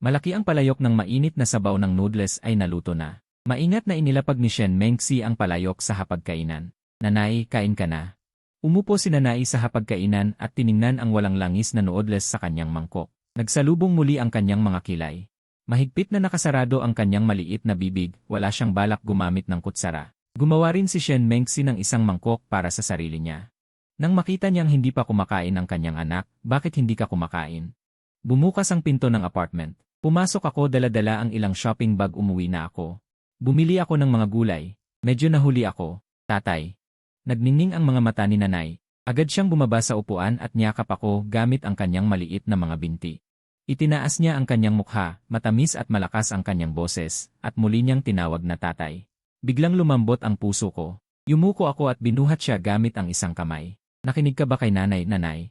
Malaki ang palayok ng mainit na sabaw ng noodles ay naluto na. Maingat na inilapag ni Shen Mengxi ang palayok sa hapagkainan. Nanay, kain ka na. Umupo si nanay sa hapagkainan at tiningnan ang walang langis na noodles sa kanyang mangkok. Nagsalubong muli ang kanyang mga kilay. Mahigpit na nakasarado ang kanyang maliit na bibig, wala siyang balak gumamit ng kutsara. Gumawa rin si Shen Mengxi ng isang mangkok para sa sarili niya. Nang makita niyang hindi pa kumakain ang kanyang anak, bakit hindi ka kumakain? Bumukas ang pinto ng apartment. Pumasok ako dala-dala ang ilang shopping bag umuwi na ako. Bumili ako ng mga gulay. Medyo nahuli ako, tatay. Nagningning ang mga mata ni nanay. Agad siyang bumaba sa upuan at niyakap ako gamit ang kanyang maliit na mga binti. Itinaas niya ang kanyang mukha, matamis at malakas ang kanyang boses, at muli niyang tinawag na tatay. Biglang lumambot ang puso ko. Yumuko ako at binuhat siya gamit ang isang kamay. Nakinig ka ba kay nanay, nanay?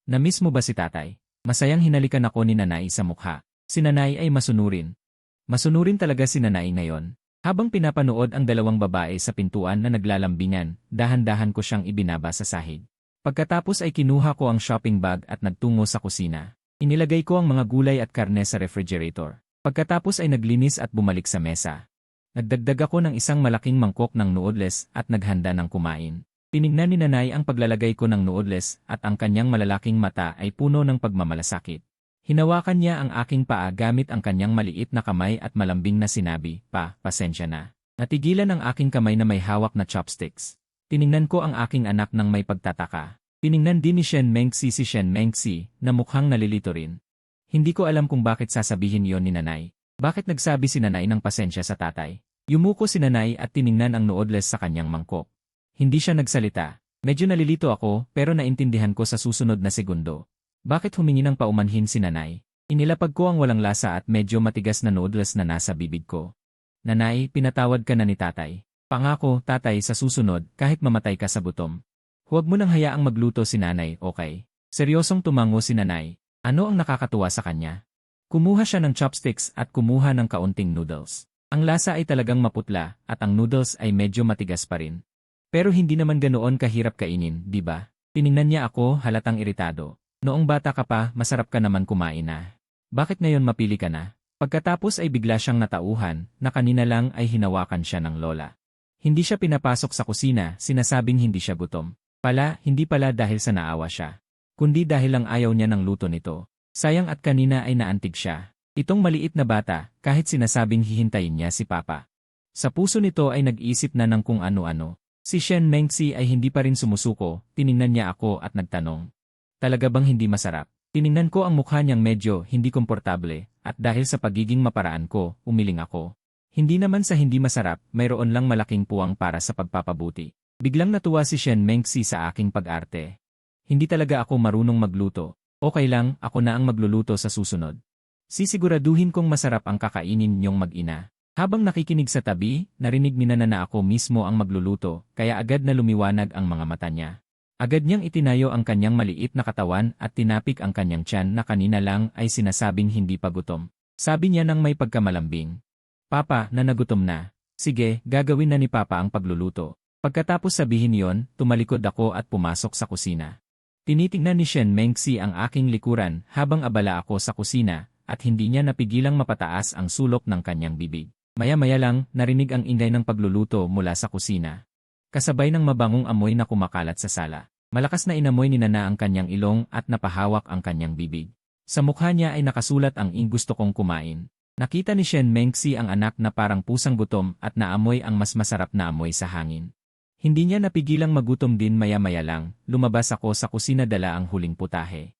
Namiss mo ba si tatay? Masayang hinalikan ako ni nanay sa mukha. Si nanay ay masunurin. Masunurin talaga si nanay ngayon. Habang pinapanood ang dalawang babae sa pintuan na naglalambingan, dahan-dahan ko siyang ibinaba sa sahig. Pagkatapos ay kinuha ko ang shopping bag at nagtungo sa kusina. Inilagay ko ang mga gulay at karne sa refrigerator. Pagkatapos ay naglinis at bumalik sa mesa. Nagdagdag ako ng isang malaking mangkok ng noodles at naghanda ng kumain. Tinignan ni nanay ang paglalagay ko ng noodles at ang kanyang malalaking mata ay puno ng pagmamalasakit. Hinawakan niya ang aking paa gamit ang kanyang maliit na kamay at malambing na sinabi, "Pa, pasensya na." Natigilan ang aking kamay na may hawak na chopsticks. Tiningnan ko ang aking anak ng may pagtataka. Tiningnan din ni Shen Mengxi si Shen Mengxi na mukhang nalilito rin. Hindi ko alam kung bakit sasabihin yon ni nanay. Bakit nagsabi si nanay ng pasensya sa tatay? Yumuko si nanay at tiningnan ang noodles sa kanyang mangkok. Hindi siya nagsalita. Medyo nalilito ako pero naintindihan ko sa susunod na segundo. Bakit humingi ng paumanhin si nanay? Inilapag ko ang walang lasa at medyo matigas na noodles na nasa bibig ko. Nanay, pinatawad ka na ni tatay. Pangako, tatay, sa susunod, kahit mamatay ka sa gutom. Huwag mo nang hayaang magluto si nanay, okay? Seryosong tumango si nanay. Ano ang nakakatuwa sa kanya? Kumuha siya ng chopsticks at kumuha ng kaunting noodles. Ang lasa ay talagang maputla at ang noodles ay medyo matigas pa rin. Pero hindi naman ganoon kahirap kainin, di ba? Tiningnan niya ako, halatang iritado. Noong bata ka pa, masarap ka naman kumain na. Bakit ngayon mapili ka na? Pagkatapos ay bigla siyang natauhan na kanina lang ay hinawakan siya ng lola. Hindi siya pinapasok sa kusina, sinasabing hindi siya gutom. Hindi pala dahil sa naawa siya. Kundi dahil lang ayaw niya ng luto nito. Sayang at kanina ay naantig siya. Itong maliit na bata, kahit sinasabing hihintayin niya si Papa. Sa puso nito ay nag-isip na ng kung ano-ano. Si Shen Mengzi ay hindi pa rin sumusuko, tiningnan niya ako at nagtanong. Talaga bang hindi masarap? Tiningnan ko ang mukha niyang medyo hindi komportable, at dahil sa pagiging maparaan ko, umiling ako. Hindi naman sa hindi masarap, mayroon lang malaking puwang para sa pagpapabuti. Biglang natuwa si Shen Mengzi sa aking pag-arte. Hindi talaga ako marunong magluto. Okay lang, ako na ang magluluto sa susunod. Sisiguraduhin kong masarap ang kakainin niyong mag-ina. Habang nakikinig sa tabi, narinig ni Nana na ako mismo ang magluluto, kaya agad na lumiwanag ang mga mata niya. Agad niyang itinayo ang kanyang maliit na katawan at tinapik ang kanyang tiyan na kanina lang ay sinasabing hindi pa gutom. Sabi niya nang may pagkamalambing. Papa, nagutom na. Sige, gagawin na ni Papa ang pagluluto. Pagkatapos sabihin yon, tumalikod ako at pumasok sa kusina. Tinitingnan ni Shen Mengzi ang aking likuran habang abala ako sa kusina at hindi niya napigilang mapataas ang sulok ng kanyang bibig. Maya-maya lang, narinig ang ingay ng pagluluto mula sa kusina. Kasabay ng mabangong amoy na kumakalat sa sala. Malakas na inamoy ni Nana ang kanyang ilong at napahawak ang kanyang bibig. Sa mukha niya ay nakasulat ang gusto kong kumain. Nakita ni Shen Mengzi ang anak na parang pusang gutom at naamoy ang mas masarap na amoy sa hangin. Hindi niya napigilang magutom din maya-maya lang, lumabas ako sa kusina dala ang huling putahe.